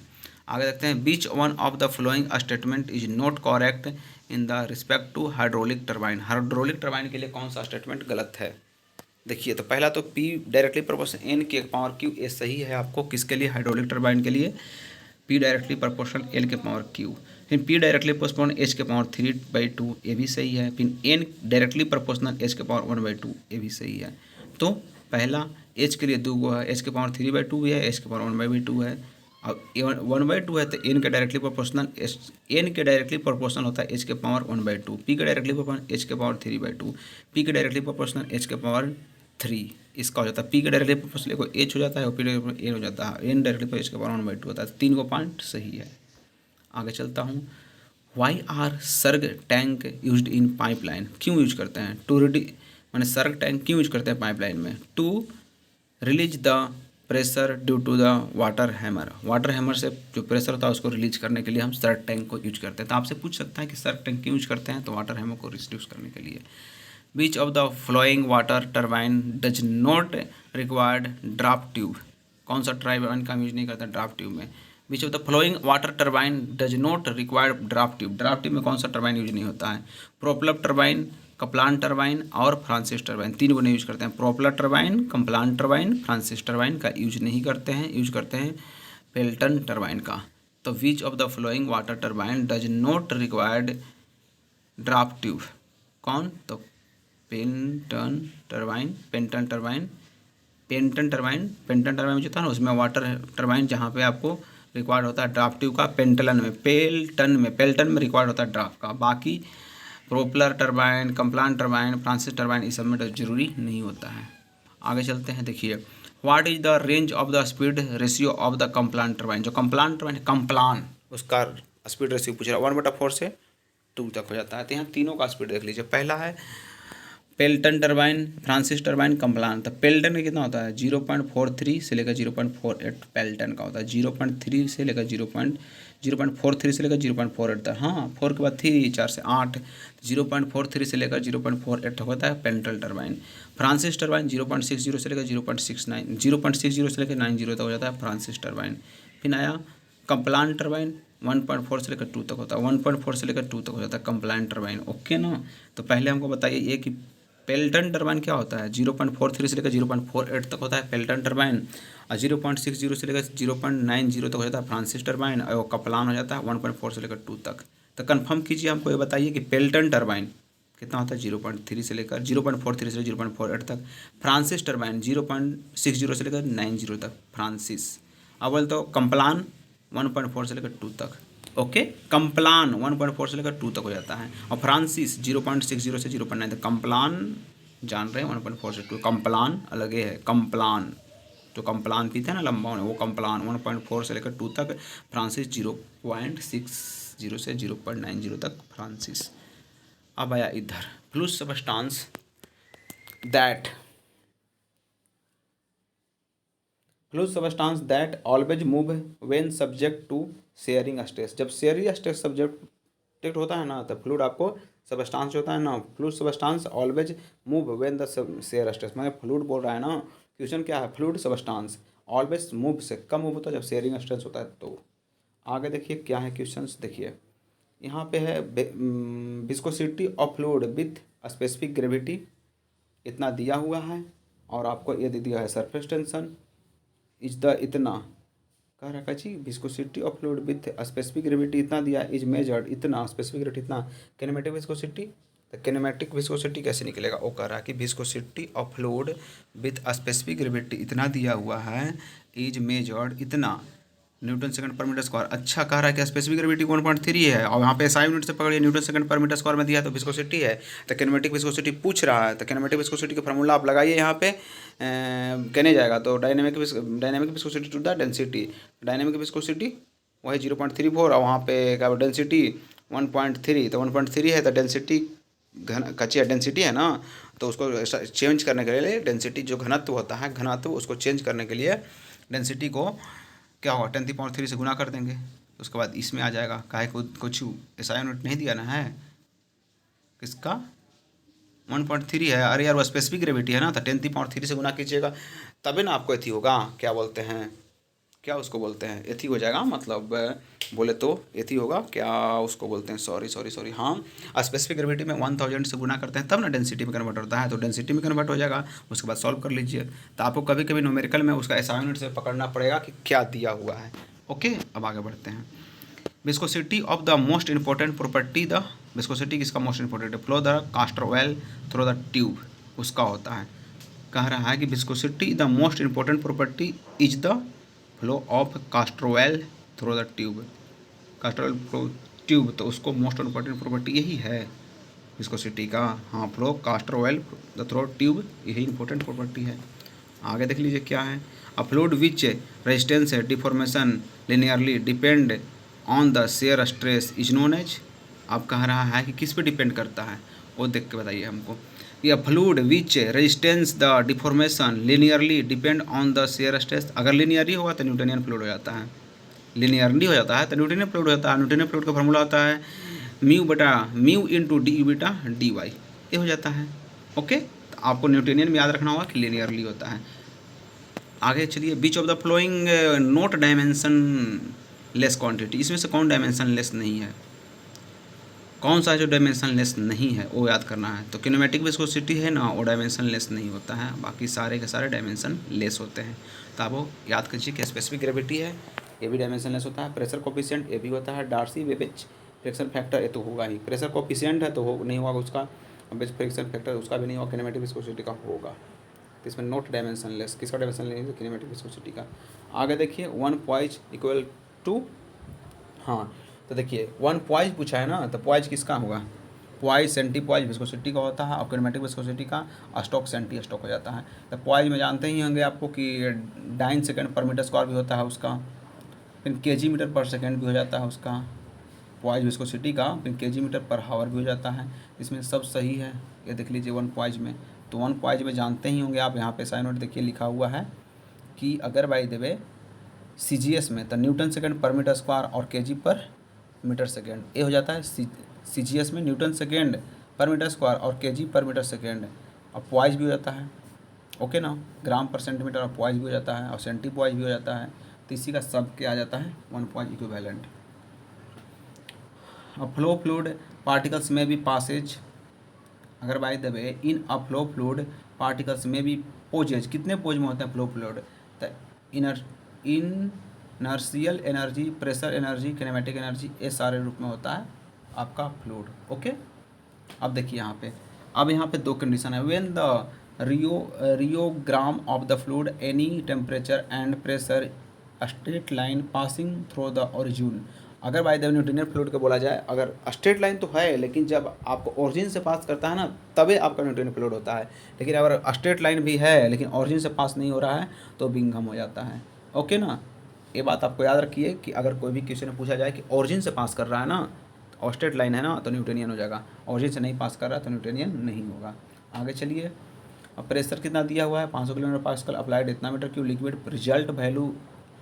Speaker 1: आगे देखते हैं, which one of the following statement is not correct in the respect to hydraulic turbine. Hydraulic turbine के लिए कौन सा स्टेटमेंट गलत है। देखिए, तो पहला तो P डायरेक्टली प्रोपोर्शनल N के पावर Q, ये सही है आपको, किसके लिए, हाइड्रोलिक टरबाइन के लिए, P डायरेक्टली प्रोपोर्शनल L के पावर Q। फिर P डायरेक्टली प्रोपोर्शनल H के पावर 3/2, ये भी सही है। फिर N डायरेक्टली प्रोपोर्शनल H के पावर 1/2, ये भी सही है। तो पहला एच के लिए 2 है, एच के पावर 3/2 भी है, एच के पावर 1/2 है। अब 1/2 है तो एन के डायरेक्टली प्रोपोर्शनल, एन के डायरेक्टली प्रोपोर्शनल होता है एच के पावर 1/2, पी के डायरेक्टली प्रोपोर्शनल एच के पावर 3/2, पी के डायरेक्टली प्रोपोर्शनल एच के पावर 3। इसका हो जाता है पी के डायरेक्टली प्रोपोर्शनल को एच हो जाता है और पी डायरेक्टली एन हो जाता है, एन डायरेक्टली एच के पावर 1/2 होता है। 3 को पॉइंट सही है। आगे चलता हूँ। वाई आर सर्ग टैंक यूज्ड इन पाइपलाइन, क्यों यूज करते हैं? टू मैंने सर्ग टैंक क्यों यूज करते हैं पाइपलाइन में? To release the pressure due to the water hammer, water hammer से जो प्रेशर होता है उसको रिलीज करने के लिए हम सर्ग टैंक को यूज करते हैं। तो आपसे पूछ सकता है कि सर्ग टैंक क्यों यूज करते हैं? तो वाटर हैमर को रिड्यूस करने के लिए। Which of the following water turbine does not required draft tube, कौन सा टर्बाइन का यूज नहीं करता ड्राफ्ट ट्यूब में? Which of the following water turbine does not required draft tube, draft tube में कौन सा टर्बाइन यूज नहीं होता है? प्रोपेलर टर्बाइन, कप्लान टर्बाइन और फ्रांसिस टर्बाइन, 3 को नहीं यूज करते हैं। Propeller turbine, Kaplan turbine, Francis turbine का यूज नहीं करते हैं, यूज करते हैं पेल्टन टर्बाइन का। तो which of the following water turbine does not required draft tube, कौन? तो Pelton turbine, Pelton turbine, Pelton turbine, Pelton turbine जो था ना उसमें वाटर टर्बाइन जहाँ पे आपको रिक्वायर्ड होता है ड्राफ्ट ट्यूब का, पेंटलन में, पेल्टन में रिक्वायर्ड होता है ड्राफ्ट का। बाकी propeller turbine, Complan turbine, Francis turbine इस सब में तो जरूरी नहीं होता है। आगे चलते हैं। देखिए what is the range of the speed ratio of the Complan turbine, जो कम्प्लान टर्बाइन कम्प्लान उसका स्पीड रेशियो पूछ रहा है 1/4 से 2 तक हो जाता है। तो यहाँ तीनों का स्पीड देख लीजिए। पहला है Pelton turbine, Francis turbine, Complan. तो पेल्टन का कितना होता है? 0.43 से लेकर 0.48 पेल्टन का होता है। 0.3 से लेकर 0.43 से लेकर 0.48 तक। हाँ 4 के बाद 3, 4 से 8, 0.43 से लेकर 0.48 तक होता है पेल्टन टर्बाइन। फ्रांसिस टर्बाइन 0.60 से लेकर 0.69, 0.60 से लेकर 90 तक हो जाता है फ्रांसिस टर्बाइन। फिर आया कम्प्लान टर्बाइन 1.4 से लेकर 2 तक होता है, 1.4 से लेकर 2 तक हो जाता है कम्प्लान टर्बाइन। ओके ना? तो पहले हमको बताइए ये कि पेल्टन टर्बाइन क्या होता है? 0.43 से लेकर 0.48 तक होता है पेल्टन टर्बाइन, और 0.60 से लेकर 0.90 तक हो जाता है फ्रांसिस टर्बाइन, और कप्लान हो जाता है 1.4 से लेकर 2 तक। तो कंफर्म कीजिए, हमको ये बताइए कि पेल्टन टर्बाइन कितना होता है? 0.3 से लेकर 0.43 से लेकर 0.48 तक। फ्रांसिस टर्बाइन 0.60 से लेकर 90 तक फ्रांसिस। अब बोल तो कम्प्लान 1.4 से लेकर 2 तक। ओके, कम्प्लान 1.4 से लेकर 2 तक हो जाता है, और फ्रांसिस 0.60 से 0.9 तक। कम्प्लान जान रहे हैं 1.4 से 2, कम्प्लान अलग है। कम्प्लान जो कम्प्लान पीते हैं ना लंबा होने, वो कम्प्लान 1.4 से लेकर 2 तक। फ्रांसिस 0.60 से 0.90 तक फ्रांसिस। अब आया इधर fluid substance that always move when subject to shearing stress, जब शेयरिंग स्ट्रेस सब्जेक्ट होता है ना, तब फ्लूइड आपको सबस्टांस होता है ना, fluid substance always move when the shear stress. मैं फ्लूइड बोल रहा है ना, क्वेश्चन क्या है? फ्लूइड सबस्टांस ऑलवेज मूव से कम मूव होता है जब शेयरिंग स्ट्रेस होता है। तो आगे देखिए क्या है क्वेश्चन, देखिए यहाँ पे है viscosity of fluid with specific gravity, इतना दिया हुआ है, और आपको ये दे दिया है सरफेस टेंशन इज द इतना कह रखा जी, viscosity of fluid with specific gravity इतना दिया, इज मेजर्ड इतना, स्पेसिफिक ग्रेविटी इतना, किनेमेटिक विस्कोसिटी। तो किनेमेटिक विस्कोसिटी कैसे निकलेगा? वो कह रहा है कि viscosity of fluid with specific gravity इतना दिया हुआ है, इज मेजर्ड इतना newton second per metre square. अच्छा कह रहा है कि स्पेसिफिक ग्रेविटी 1.3 है, और यहाँ पे SI यूनिट से पकड़िए, Newton second per metre square में दिया है, तो विस्कोसिटी है। तो किनेमेटिक विस्कोसिटी पूछ रहा है, तो किनेमेटिक विस्कोसिटी का फॉर्मूला आप लगाइए यहाँ पे, कहने जाएगा तो dynamic viscosity to the density, dynamic viscosity वही 0.34, और वहाँ पे क्या डेंसिटी 1.3, तो 1.3 है तो डेंसिटी घन कच्ची डेंसिटी है ना, तो उसको चेंज करने के लिए डेंसिटी जो घनत्व होता है, घनत्व उसको चेंज करने के लिए डेंसिटी को क्या होगा 10⁻³ से गुना कर देंगे, उसके बाद इसमें आ जाएगा। काहे को कुछ SI यूनिट नहीं दिया ना है, किसका 1.3 है। अरे यार वो स्पेसिफिक ग्रेविटी है ना, तो 10⁻³ से गुना कीजिएगा, तभी ना आपको एथी होगा, क्या बोलते हैं, क्या उसको बोलते हैं, एथी हो जाएगा, मतलब बोले तो एथी होगा, क्या उसको बोलते हैं, सॉरी हाँ, स्पेसिफिक ग्रेविटी में 1000 से गुना करते हैं तब ना डेंसिटी में कन्वर्ट होता है, तो डेंसिटी में कन्वर्ट हो जाएगा, उसके बाद सॉल्व कर लीजिए। तो आपको कभी कभी न्यूमेरिकल में उसका SI यूनिट से पकड़ना पड़ेगा कि क्या दिया हुआ है। ओके, अब आगे बढ़ते हैं। Viscosity of the most important property, the viscosity किसका मोस्ट इंपॉर्टेंट है? Flow the castor oil through the tube, उसका होता है। कह रहा है कि viscosity the most important property is the flow of castor oil through the tube. Castor oil flow tube, तो उसको मोस्ट इम्पोर्टेंट प्रॉपर्टी यही है विस्कोसिटी का। हाँ, फ्लो कास्ट्रोवेल द थ्रू ट्यूब, यही इंपॉर्टेंट प्रॉपर्टी है। आगे देख लीजिए क्या है। A fluid which resistance deformation linearly depend on the shear stress is known as. अब कह रहा है कि किस पे डिपेंड करता है, वो देख के बताइए हमको। या fluid which resistance the deformation linearly depend on the shear stress. अगर लिनियरली होगा तो न्यूटनियन फ्लूइड हो जाता है, लिनियरली हो जाता है तो न्यूटनियन फ्लूइड हो जाता है। न्यूटनियन फ्लूइड का फॉर्मूला होता है म्यू इंटू डी यू बीटा डी वाई, ये हो जाता है। ओके, तो आपको न्यूटनियन में याद रखना होगा कि लिनियरली होता है। आगे चलिए, which of the following not dimensionless quantity, इसमें से कौन डायमेंशन लेस नहीं है, कौन सा जो डायमेंशन लेस नहीं है वो याद करना है। तो किनेमेटिक विस्कोसिटी है ना, वो डायमेंशन लेस नहीं होता है, बाकी सारे के सारे डायमेंशन लेस होते हैं। तो आप वो याद कीजिए कि स्पेसिफिक ग्रेविटी है, ये भी डायमेंशन लेस होता है। प्रेशर कोफिशिएंट ये भी होता है। डार्सी-वेबेज फ्रिक्शन फैक्टर ये तो होगा ही। प्रेशर कोफिशिएंट है तो हो नहीं होगा उसका, वेज फ्रिक्शन फैक्टर उसका भी नहीं होगा, किनेमेटिक विस्कोसिटी का होगा। तो इसमें नोट डायमेंशन लेस, किसका डायमेंशन लेस है, किनेमेटिक विस्कोसिटी का। आगे देखिए, 1 पॉइज इक्वल टू, हाँ तो देखिए 1 पॉइज पूछा है ना, तो पॉइज किसका होगा, पॉइज सेंटी पॉइज विस्कोसिटी का होता है और किनेमेटिक विस्कोसिटी का स्टॉक सेंटी स्टॉक हो जाता है। तो पॉइज में जानते ही होंगे आपको कि डाइन सेकेंड पर मीटर स्क्वायर भी होता है उसका, फिर केजी मीटर पर सेकेंड भी हो जाता है उसका पॉइज विस्कोसिटी का, फिर केजी मीटर पर हावर भी हो जाता है। इसमें सब सही है, ये देख लीजिए 1 पॉइज में। तो 1 पॉइज में जानते ही होंगे आप, यहाँ पे साइन नोट देखिए लिखा हुआ है कि अगर बाई देवे CGS में तो न्यूटन सेकेंड पर मीटर स्क्वायर और केजी पर मीटर सेकेंड, ये हो जाता है CGS में न्यूटन सेकेंड पर मीटर स्क्वायर और केजी पर मीटर सेकेंड, और पॉइज भी हो जाता है। ओके ना, ग्राम पर सेंटीमीटर और पॉइज भी हो जाता है और सेंटी पॉइज भी हो जाता है। तो इसी का सब क्या आ जाता है 1 poise equivalent. A flow fluid particles में भी पासेज, अगर by the way in a flow fluid particles में भी पोजेज, कितने पोज में होते हैं फ्लो फ्लूइड, तो inertial energy, pressure energy, kinematic energy, ये सारे रूप में होता है आपका फ्लूइड। ओके, अब देखिए अब यहाँ पे दो कंडीशन है। When the rheogram of the fluid any temperature and pressure straight line passing through the origin. अगर बाय द न्यूटनियन फ्लूइड को बोला जाए, अगर स्ट्रेट लाइन तो है लेकिन जब आपको ओरिजिन से पास करता है ना तभी आपका न्यूटनियन फ्लूइड होता है। लेकिन अगर स्ट्रेट लाइन भी है लेकिन ओरिजिन से पास नहीं हो रहा है तो विंघम हो जाता है। ओके ना, ये बात आपको याद रखिए कि अगर कोई भी क्वेश्चन पूछा जाए कि ओरिजिन से पास कर रहा है ना और स्ट्रेट लाइन है ना तो न्यूटनियन हो जाएगा, ओरिजिन से नहीं पास कर रहा है तो न्यूटनियन नहीं होगा। आगे चलिए, अब प्रेशर कितना दिया हुआ है 500 किलोमीटर पास्कल, अप्लाइड इतना metre cube liquid, result value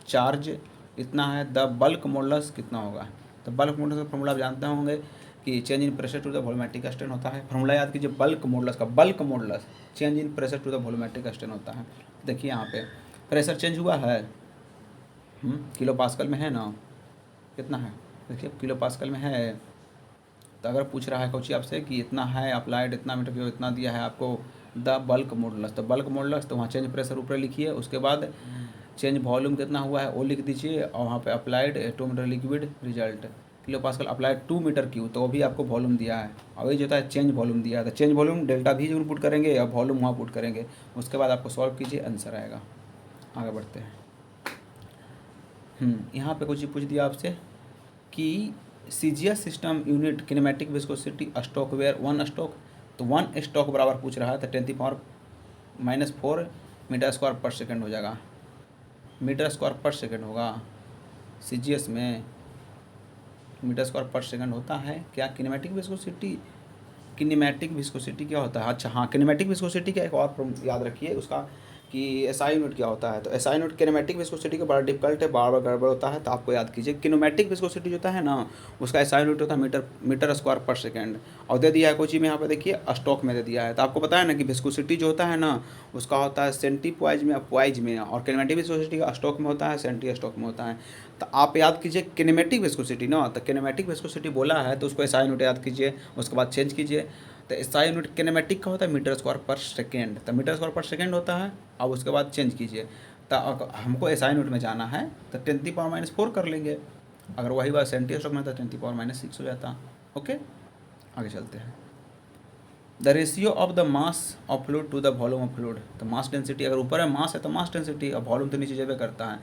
Speaker 1: charge इतना है, द बल्क मॉडुलस कितना होगा। तो बल्क मॉडुलस का फॉर्मूला आप जानते होंगे कि change in pressure to the volumetric strain होता है। फॉर्मूला याद कीजिए बल्क मॉडुलस का, bulk modulus change in pressure to the volumetric strain होता है। देखिए यहाँ पे प्रेशर चेंज हुआ है, किलो पास्कल में है ना, कितना है देखिए किलो पास्कल में है। तो अगर पूछ रहा है कोची आपसे कि इतना है अप्लाइड इतना मीटर क्यूब इतना दिया है आपको द बल्क मॉडुलस, तो बल्क मॉडुलस तो वहाँ चेंज प्रेशर ऊपर लिखिए, उसके बाद चेंज वॉल्यूम कितना हुआ है वो लिख दीजिए और वहाँ पे applied 2 metre liquid result kilo pascal applied 2 metre cube, तो वो भी आपको वॉल्यूम दिया है। और ये जो है चेंज वॉल्यूम दिया है, तो चेंज वॉल्यूम डेल्टा भी जरूर पुट करेंगे और वॉल्यूम वहाँ पुट करेंगे, उसके बाद आपको सॉल्व कीजिए आंसर आएगा। आगे बढ़ते हैं। यहाँ पे कुछ पूछ दिया आपसे कि CGS system unit kinematic viscosity stoke where 1 stoke, तो 1 स्टॉक बराबर पूछ रहा है तो 10⁻⁻⁴ मीटर स्क्वायर पर सेकंड हो जाएगा, मीटर स्क्वायर पर सेकंड होगा। CGS में मीटर स्क्वायर पर सेकंड होता है क्या किनेमेटिक विस्कोसिटी, किनेमेटिक विस्कोसिटी क्या होता है, अच्छा हाँ किनेमेटिक विस्कोसिटी का एक और याद रखिए उसका कि SI यूनिट क्या होता है। तो SI यूनिट किनेमेटिक विस्कोसिटी का बड़ा डिफिकल्ट है, बार बार गड़बड़ होता है, तो आपको याद कीजिए किनेमेटिक विस्कोसिटी जो होता है ना उसका SI यूनिट होता है मीटर स्क्वायर पर सेकंड, और दे दिया है कोई चीज़ में यहाँ पे देखिए स्टॉक में दे दिया है। तो आपको पता है ना कि विस्कोसिटी जो होता है ना उसका होता है सेंटी पॉइज में पॉइज में, और किनेमेटिक विस्कोसिटी का स्टॉक में होता है सेंटी स्टॉक में होता है। तो आप याद कीजिए किनेमेटिक विस्कोसिटी ना, तो किनेमेटिक विस्कोसिटी बोला है तो उसको SI यूनिट याद कीजिए, उसके बाद चेंज कीजिए। तो SI यूनिट किनेमेटिक का होता है मीटर स्क्वायर पर सेकेंड, तो मीटर स्क्वायर पर सेकेंड होता है, अब उसके बाद चेंज कीजिए। तो हमको SI यूनिट में जाना है तो 10⁻⁴ कर लेंगे, अगर वही बात सेंटी स्टॉक में तो 10⁻⁶ हो जाता। ओके, आगे चलते हैं। The ratio of the mass of fluid to the volume of fluid, तो मास डेंसिटी अगर ऊपर है मास है तो मास डेंसिटी, अब वॉल्यूम तो नीचे जावे करता है,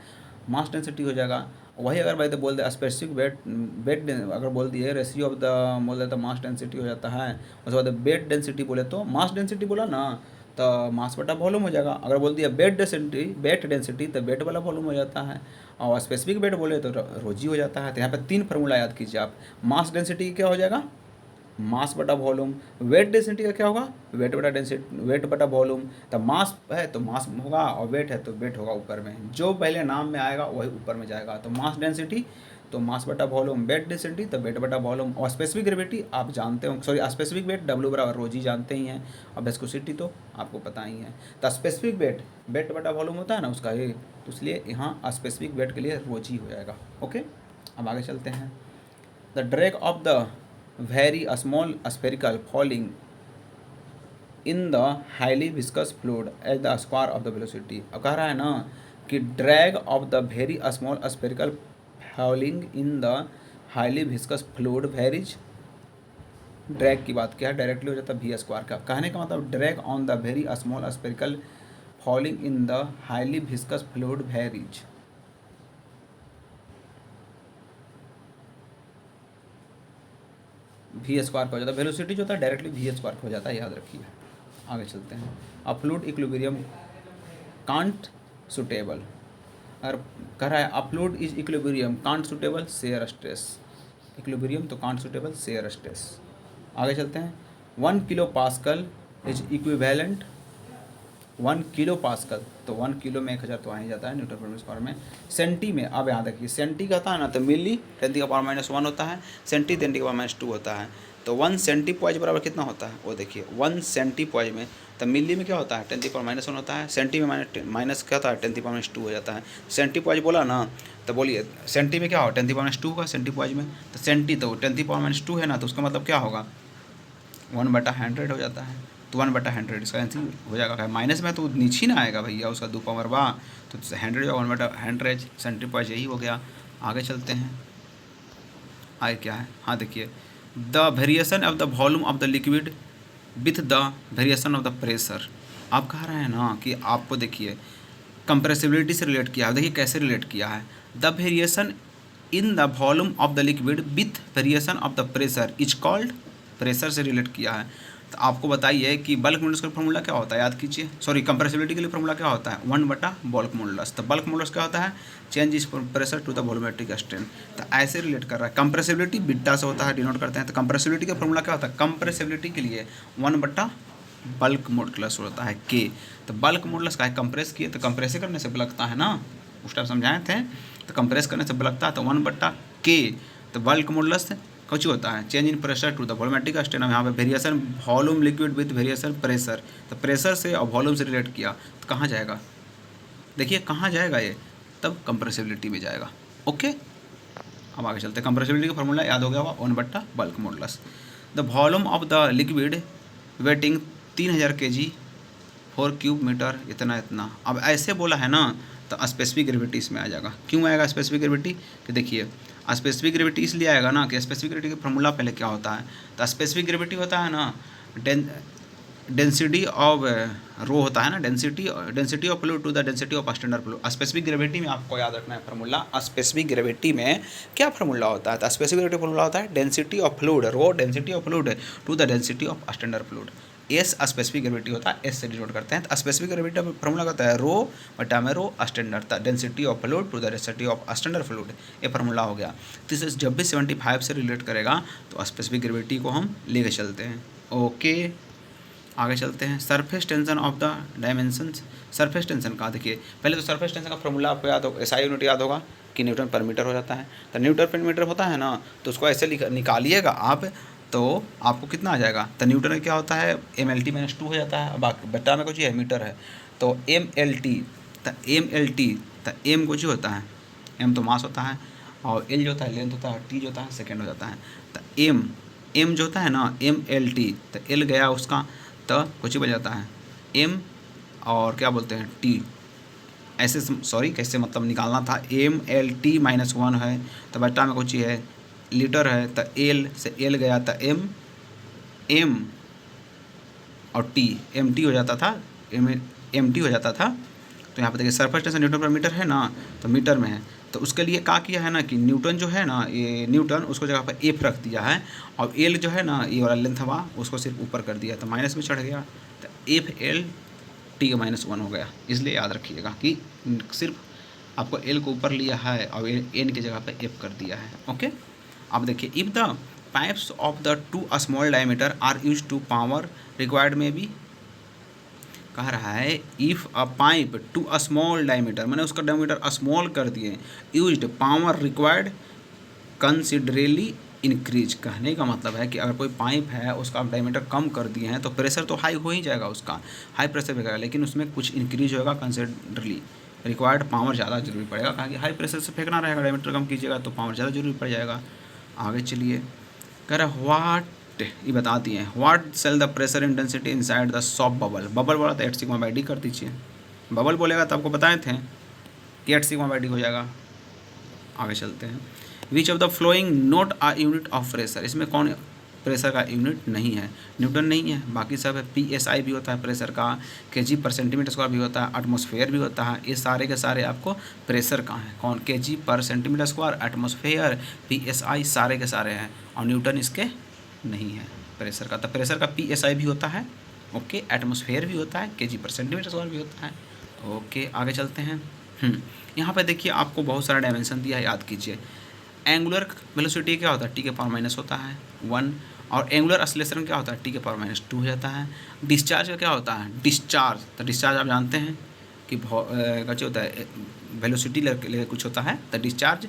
Speaker 1: मास डेंसिटी हो जाएगा। वही अगर भाई तो बोल दे स्पेसिफिक वेट अगर बोल दिए रेशियो ऑफ द बोल दे तो मास डेंसिटी हो जाता है। उसके बाद वेट डेंसिटी बोले तो मास डेंसिटी बोला ना तो मास बटा वॉल्यूम हो जाएगा। अगर बोल दिया वेट डेंसिटी तो वेट वाला वॉल्यूम हो जाता है, और स्पेसिफिक वेट बोले तो रोजी हो जाता है। तो यहाँ पे 3 फार्मूला याद कीजिए आप। मास डेंसिटी क्या हो जाएगा, मास बटा वॉल्यूम। वेट डेंसिटी का क्या होगा, वेट बटा वॉल्यूम। तो मास है तो मास होगा, और वेट है तो वेट होगा ऊपर में, जो पहले नाम में आएगा वही ऊपर में जाएगा। तो मास डेंसिटी तो मास बटा वॉल्यूम, वेट डेंसिटी तो वेट बटा वॉल्यूम, और स्पेसिफिक ग्रेविटी आप जानते हो, सॉरी स्पेसिफिक वेट W बराबर रोजी जानते ही हैं, और विस्कोसिटी तो आपको पता ही है। तो स्पेसिफिक वेट बटा वॉल्यूम होता है ना उसका ये, तो इसलिए यहाँ स्पेसिफिक वेट के लिए रोजी हो जाएगा। ओके, अब आगे चलते हैं। The drag of the very a small spherical falling in the highly viscous fluid at the square of the velocity। अब कह रहा है ना कि drag of the very small spherical falling in the highly viscous fluid varies, drag की बात किया है, डायरेक्टली हो जाता है वी स्क्वायर का। कहने का मतलब drag on the very small spherical falling in the highly viscous fluid varies, v square का हो जाता है। वेलोसिटी जो होता है डायरेक्टली वी स्क्वायर हो जाता है, याद रखिए। आगे चलते हैं। अ फ्लूइड इक्विलिब्रियम कांट सुटेबल, अगर कह रहा है a fluid is equilibrium can't suitable shear stress, equilibrium तो कांट सुटेबल शेयर स्ट्रेस। आगे चलते हैं। 1 kilo pascal is equivalent 1 kilo pascal, तो 1 किलो में 1000 तो आ ही जाता है न्यूटन पर स्क्वायर में। सेंटी में अब यहाँ देखिए, सेंटी कहता है ना तो मिली 10⁻⁻1 होता है, सेंटी 10⁻2 होता है। तो 1 सेंटी पॉइज बराबर कितना होता है, वो देखिए 1 सेंटी पॉइज में, तो मिली में क्या होता है 10⁻1 होता है, सेंटी में माइनस क्या होता है 10⁻2 हो जाता है। सेंटी पॉइज बोला ना तो बोलिए सेंटी में क्या होगा 10⁻2 होगा सेंटी पॉइज में, तो सेंटी तो 10⁻2 है ना, तो उसका मतलब क्या होगा 1/100 हो जाता है। तो 1/100 इसका आंसर हो जाएगा। माइनस में तो नीचे ना आएगा भैया उसका 2 पावर बा, तो 100 या 1/100 सेंटी पॉइज यही हो गया। आगे चलते हैं। आगे क्या है, हाँ देखिए, the variation of the volume of the liquid with the variation of the pressure. आप कह रहे हैं ना कि आपको देखिए कंप्रेसिबिलिटी से रिलेट किया है, देखिए कैसे रिलेट किया है। The variation in the volume of the liquid with variation of the pressure is called, pressure से रिलेट किया है। तो आपको बताइए कि बल्क मॉडुलस का फॉर्मूला क्या होता है, याद कीजिए। सॉरी, कंप्रेसिबिलिटी के लिए फॉर्मूला क्या होता है 1/बल्क मॉडुलस। तो बल्क मॉडुलस क्या होता है, change is pressure to the volumetric strain. तो ऐसे रिलेट कर रहा है। कंप्रेसिबिलिटी बीटा से होता है, डिनोट करते हैं। तो कंप्रेसिबिलिटी का फॉर्मूला क्या होता है, कंप्रेसिबिलिटी के लिए 1/बल्क मॉडुलस होता है के। तो बल्क मॉडुलस का है, कंप्रेस किए तो कंप्रेस करने से बलकता है ना, उस टाइम समझाए थे। तो कंप्रेस करने से बलकता है, तो 1/के। तो बल्क मॉडुलस कुछ होता है change in pressure to the volumetric strain. यहाँ पे variation volume liquid with variation pressure, तो प्रेशर से और वॉल्यूम से रिलेट किया तो कहाँ जाएगा, देखिए कहाँ जाएगा ये, तब कंप्रेसिबिलिटी में जाएगा। ओके, अब आगे चलते हैं। कंप्रेसिबिलिटी का फॉर्मूला याद हो गया होगा one by bulk modulus. The volume of the liquid weighing 3000 kg 4 cube metre, इतना। अब ऐसे बोला है ना तो स्पेसिफिक ग्रेविटी इसमें आ जाएगा। क्यों आएगा स्पेसिफिक ग्रेविटी, कि देखिए स्पेसिफिक ग्रेविटी इसलिए आएगा ना कि स्पेसिफिक ग्रेविटी का फॉर्मूला पहले क्या होता है। तो स्पेसिफिक ग्रेविटी होता है ना डेंसिटी ऑफ रो होता है ना, density of fluid to the density of standard fluid. Specific gravity में आपको याद रखना है फॉर्मूला। स्पेसिफिक ग्रेविटी में क्या फॉर्मूला होता है, तो स्पेसिफिक ग्रेविटी फॉर्मूला होता है density of fluid, rho density of fluid to the density of standard fluid. As specific gravity होता है, एस से डिनोट करते हैं। तो स्पेसिफिक ग्रेविटी का फॉर्मूला होता है रो बटा में रो स्टैंडर्ड, था density of fluid to the density of standard fluid, ये फॉर्मूला हो गया। तो इसे जब भी 75 से रिलेट करेगा तो स्पेसिफिक ग्रेविटी को हम लेके चलते हैं। ओके, आगे चलते हैं। Surface tension of the dimensions, surface tension का देखिए, पहले तो सरफेस टेंशन का फॉर्मूला आपको याद होगा, एसआई यूनिट याद होगा कि न्यूटन पर मीटर हो जाता है। तो न्यूटन पर मीटर होता है ना, तो उसको ऐसे निकालिएगा आप, तो आपको कितना आ जाएगा। तो न्यूटन में क्या होता है MLT-2 हो जाता है, बाकी बटा में कुछ है मीटर है, तो MLT, तो M कुछ होता है, M तो मास होता है, और L जो होता है लेंथ होता है, T जो होता है सेकेंड हो जाता है। तो M जो होता है ना MLT, तो L गया उसका, तो कुछ ही बच जाता है M और क्या बोलते हैं T, ऐसे सॉरी कैसे मतलब निकालना था, MLT-1 है, तो बटा में कुछ ही है लीटर है, तो L से L गया, तो M और टी एम टी हो जाता था, एम टी हो जाता था। तो यहाँ पे देखिए सरफेस टेंशन न्यूटन पर मीटर है ना, तो मीटर में है। तो उसके लिए क्या किया है ना कि न्यूटन जो है ना, ये न्यूटन उसको जगह पर एफ रख दिया है, और एल जो है ना ये वाला लेंथ हवा उसको सिर्फ ऊपर कर दिया, तो माइनस में चढ़ गया, तो एफ एल टी का -1 हो गया। इसलिए याद रखिएगा कि सिर्फ आपको एल को ऊपर लिया है और एन की जगह पर एफ कर दिया है। ओके, अब देखिए if the pipes of the too small diameter are use to power required में भी कह रहा है if a pipe to a small diameter, मैंने उसका डायमीटर स्मॉल कर दिए, used power required considerably increase. कहने का मतलब है कि अगर कोई पाइप है उसका आप डायमीटर कम कर दिए हैं तो प्रेशर तो हाई हो ही जाएगा, उसका हाई प्रेशर रहेगा, लेकिन उसमें कुछ इंक्रीज होगा कंसिडरली, रिक्वायर्ड पावर ज़्यादा जरूरी पड़ेगा। कहा कि हाई प्रेशर से फेंकना रहेगा, डायमीटर कम कीजिएगा तो पावर ज़्यादा जरूरी पड़ जाएगा। आगे चलिए, कह रहा व्हाट, ये बता दिए what shall the pressure intensity inside the soft bubble. Bubble बोला तो 8σ/d कर दीजिए, बबल बोलेगा तो आपको बताए थे कि 8σ/d हो जाएगा। आगे चलते हैं, which of the following not a unit of pressure, इसमें कौन प्रेशर का यूनिट नहीं है, न्यूटन नहीं है, बाकी सब है। PSI भी होता है प्रेशर का, kg/cm² भी होता है, एटमॉस्फेयर भी होता है, ये सारे के सारे आपको प्रेशर का है। कौन, kg/cm², एटमॉस्फेयर, PSI सारे के सारे हैं, और न्यूटन इसके नहीं है प्रेशर का। तो प्रेशर का PSI भी होता है, ओके, एटमॉस्फेयर भी होता है, kg/cm² भी होता है। ओके, आगे चलते हैं। यहाँ पे देखिए आपको बहुत सारा डायमेंशन दिया है, याद कीजिए। एंगुलर वेलोसिटी क्या होता है, t⁻⁻ होता है 1, और एंगुलर एक्सेलरेशन क्या होता है, t⁻2 हो जाता है। डिस्चार्ज का क्या होता है, डिस्चार्ज, तो डिस्चार्ज आप जानते हैं कि कैसे होता है, वेलोसिटी ले कुछ होता है, तो डिस्चार्ज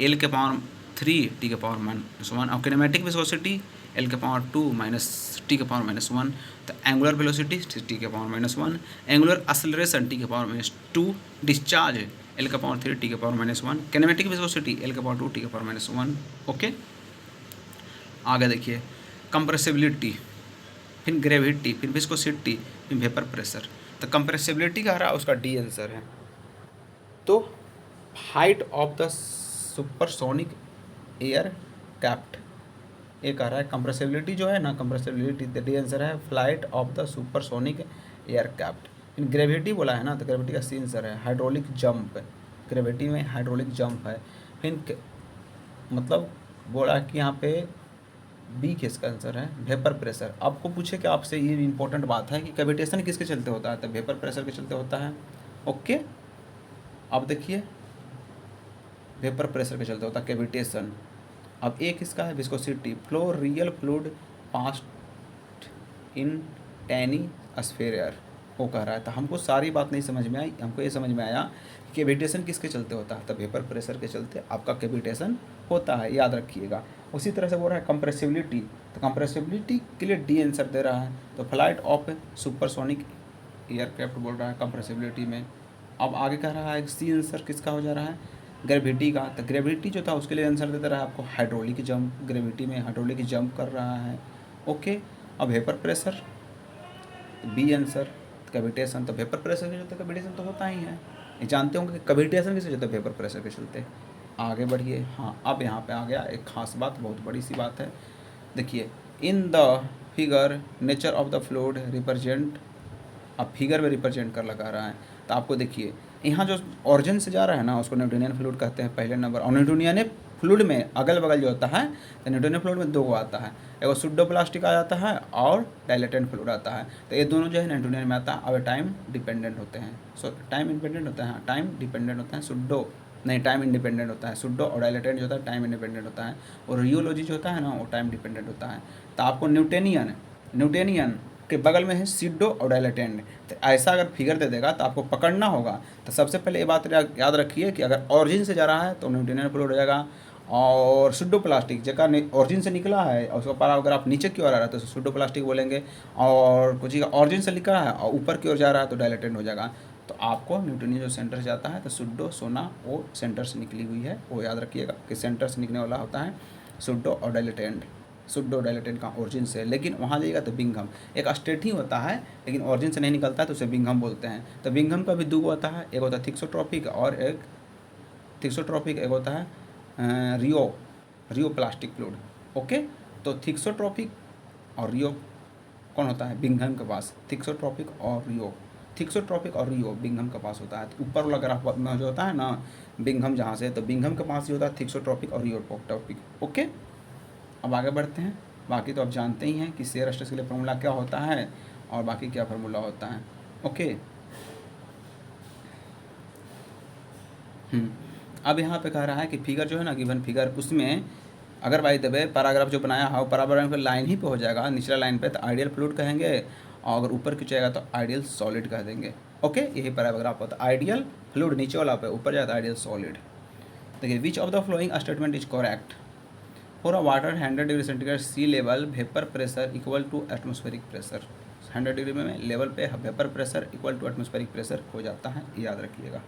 Speaker 1: L⁻3 t⁻1, और किनेमेटिक वेलोसिटी L⁻2 -t⁻1, तो angular velocity t⁻1, angular acceleration t⁻2, discharge L⁻3 t⁻1, kinematic velocity L⁻2 t⁻1। Okay, आगे देखिए, कंप्रेसिबिलिटी, फिर ग्रेविटी, फिर विस्कोसिटी, फिर वेपर प्रेशर। तो कंप्रेसिबिलिटी का रहा उसका डी आंसर है। तो height of the supersonic air kept, ये कह रहा है कंप्रेसिबिलिटी जो है ना, कंप्रेसिबिलिटी डी आंसर है flight of the supersonic air kept. फिर ग्रेविटी बोला है ना, तो ग्रेविटी का सी आंसर है हाइड्रोलिक जंप, ग्रेविटी में हाइड्रोलिक जंप है। फिर मतलब बोला कि यहाँ पे बी किसका आंसर है, वेपर प्रेशर। आपको पूछे कि आपसे ये इंपॉर्टेंट बात है कि कैविटेशन किसके चलते होता है, तो वेपर प्रेशर के चलते होता है। ओके, अब देखिए वेपर प्रेशर के चलते होता है कैविटेशन। अब एक इसका है viscosity, flow real fluid past in tiny sphere, वो कह रहा है। तो हमको सारी बात नहीं समझ में आई, हमको ये समझ में आया कि कैविटेशन किसके चलते होता है, तो वेपर प्रेशर के चलते आपका कैविटेशन होता है, याद रखिएगा। उसी तरह से बोल रहा है कंप्रेसिबिलिटी, तो कंप्रेसिबिलिटी के लिए डी आंसर दे रहा है, तो फ्लाइट ऑफ सुपरसोनिक एयरक्राफ्ट बोल रहा है कंप्रेसिबिलिटी में। अब आगे कह रहा है सी आंसर किसका हो जा रहा है, ग्रेविटी का। तो ग्रेविटी जो था उसके लिए आंसर देता रहा है आपको हाइड्रोलिक जंप, ग्रेविटी में हाइड्रोलिक जंप कर रहा है। ओके, अब vapour pressure B answer, cavitation, तो वेपर प्रेशर के चलते कैविटेशन तो होता ही है, ये जानते होंगे कि कैविटेशन किसके चलते, वेपर प्रेशर के चलते। आगे बढ़िए, हाँ अब यहाँ पे आ गया एक खास बात, बहुत बड़ी सी बात है। देखिए, in the figure nature of the fluid represent, अब फिगर में रिप्रेजेंट कर लगा रहा है। तो आपको देखिए यहाँ जो ऑरिजिन से जा रहा है ना उसको न्यूटोनियन फ्लूइड कहते हैं पहले नंबर, और न्यूटोनियन फ्लूइड में अगल बगल जो होता है, तो न्यूटोनियन फ्लूइड में 2 आता है, एक सुडो प्लास्टिक आ जाता है और डायलेटेंट फ्लूइड आता है। तो ये दोनों जो है न्यूटोनियन में आता है, अब टाइम डिपेंडेंट होते हैं, टाइम इंडिपेंडेंट होता है, टाइम डिपेंडेंट होता है, सुडो नहीं टाइम इंडिपेंडेंट होता है, सुडो और डायलेटेंट जो होता है टाइम इंडिपेंडेंट होता है, और रियोलॉजी जो होता है ना वो टाइम डिपेंडेंट होता है। तो आपको न्यूटेनियन के बगल में है सिडो और डायलेटेंट, तो ऐसा अगर फिगर दे देगा तो आपको पकड़ना होगा। तो सबसे पहले ये बात याद रखिए कि अगर ऑरिजिन से जा रहा है तो न्यूटोनियन फ्लूइड हो जाएगा, और सुडो प्लास्टिक जगह ऑरिजिन से निकला है और उसके ऊपर अगर आप नीचे की ओर आ रहा है तो सुडो प्लास्टिक बोलेंगे, और कुछ ऑरिजिन से निकला है और ऊपर की ओर जा रहा है तो डायलेटेंट हो जाएगा। तो आपको न्यूटोनियन जो सेंटर से जाता है तो सुडो सोना वो सेंटर से निकली हुई है, वो याद रखिएगा कि सेंटर से निकलने वाला होता है सुडो और डायलेटेंट, सुडो डायलेटेंट का ऑरिजिन से। लेकिन वहाँ जाइएगा तो बिंघम, एक स्टेट ही होता है लेकिन ऑरिजिन से नहीं निकलता है तो उसे बिंघम बोलते हैं। तो बिंघम का भी 2 होता है, एक होता है थिक्सोट्रॉपिक और एक थिक्सोट्रॉपिक, एक होता है रियो प्लास्टिक फ्लूइड। ओके, तो थिक्सोट्रॉपिक और रियो
Speaker 2: कौन होता है, बिंघम के पास, थिक्सोट्रॉपिक और रियो, थिक्सोट्रॉपिक और रियो बिंघम के पास होता है। तो ऊपर वाला ग्राफ में जो होता है ना बिंघम जहाँ से, तो बिंघम के पास ही होता है थिक्सोट्रॉपिक और रियो टॉपिक। ओके, अब आगे बढ़ते हैं। बाकी तो आप जानते ही हैं कि शेयर स्ट्रेस के लिए फार्मूला क्या होता है और बाकी क्या फार्मूला होता है। ओके, अब यहाँ पे कह रहा है कि फिगर जो है ना गिवन फिगर, उसमें अगर बाई द वे पैराग्राफ जो बनाया है वो पैराग्राफ पे लाइन ही पे हो जाएगा, निचला लाइन पे तो आइडियल फ्लूइड कहेंगे और अगर ऊपर खींचेगा तो आइडियल सॉलिड कह देंगे। ओके, यही पैराग्राफ होता है, आइडियल फ्लूइड नीचे वाला पे, ऊपर जाता है आइडियल सॉलिड। देखिए, which of the following statement is correct, for a water 100 degree centigrade sea level vapour pressure equal to atmospheric pressure, 100 degree में लेवल पे vapour pressure equal to atmospheric pressure हो जाता है, याद रखिएगा।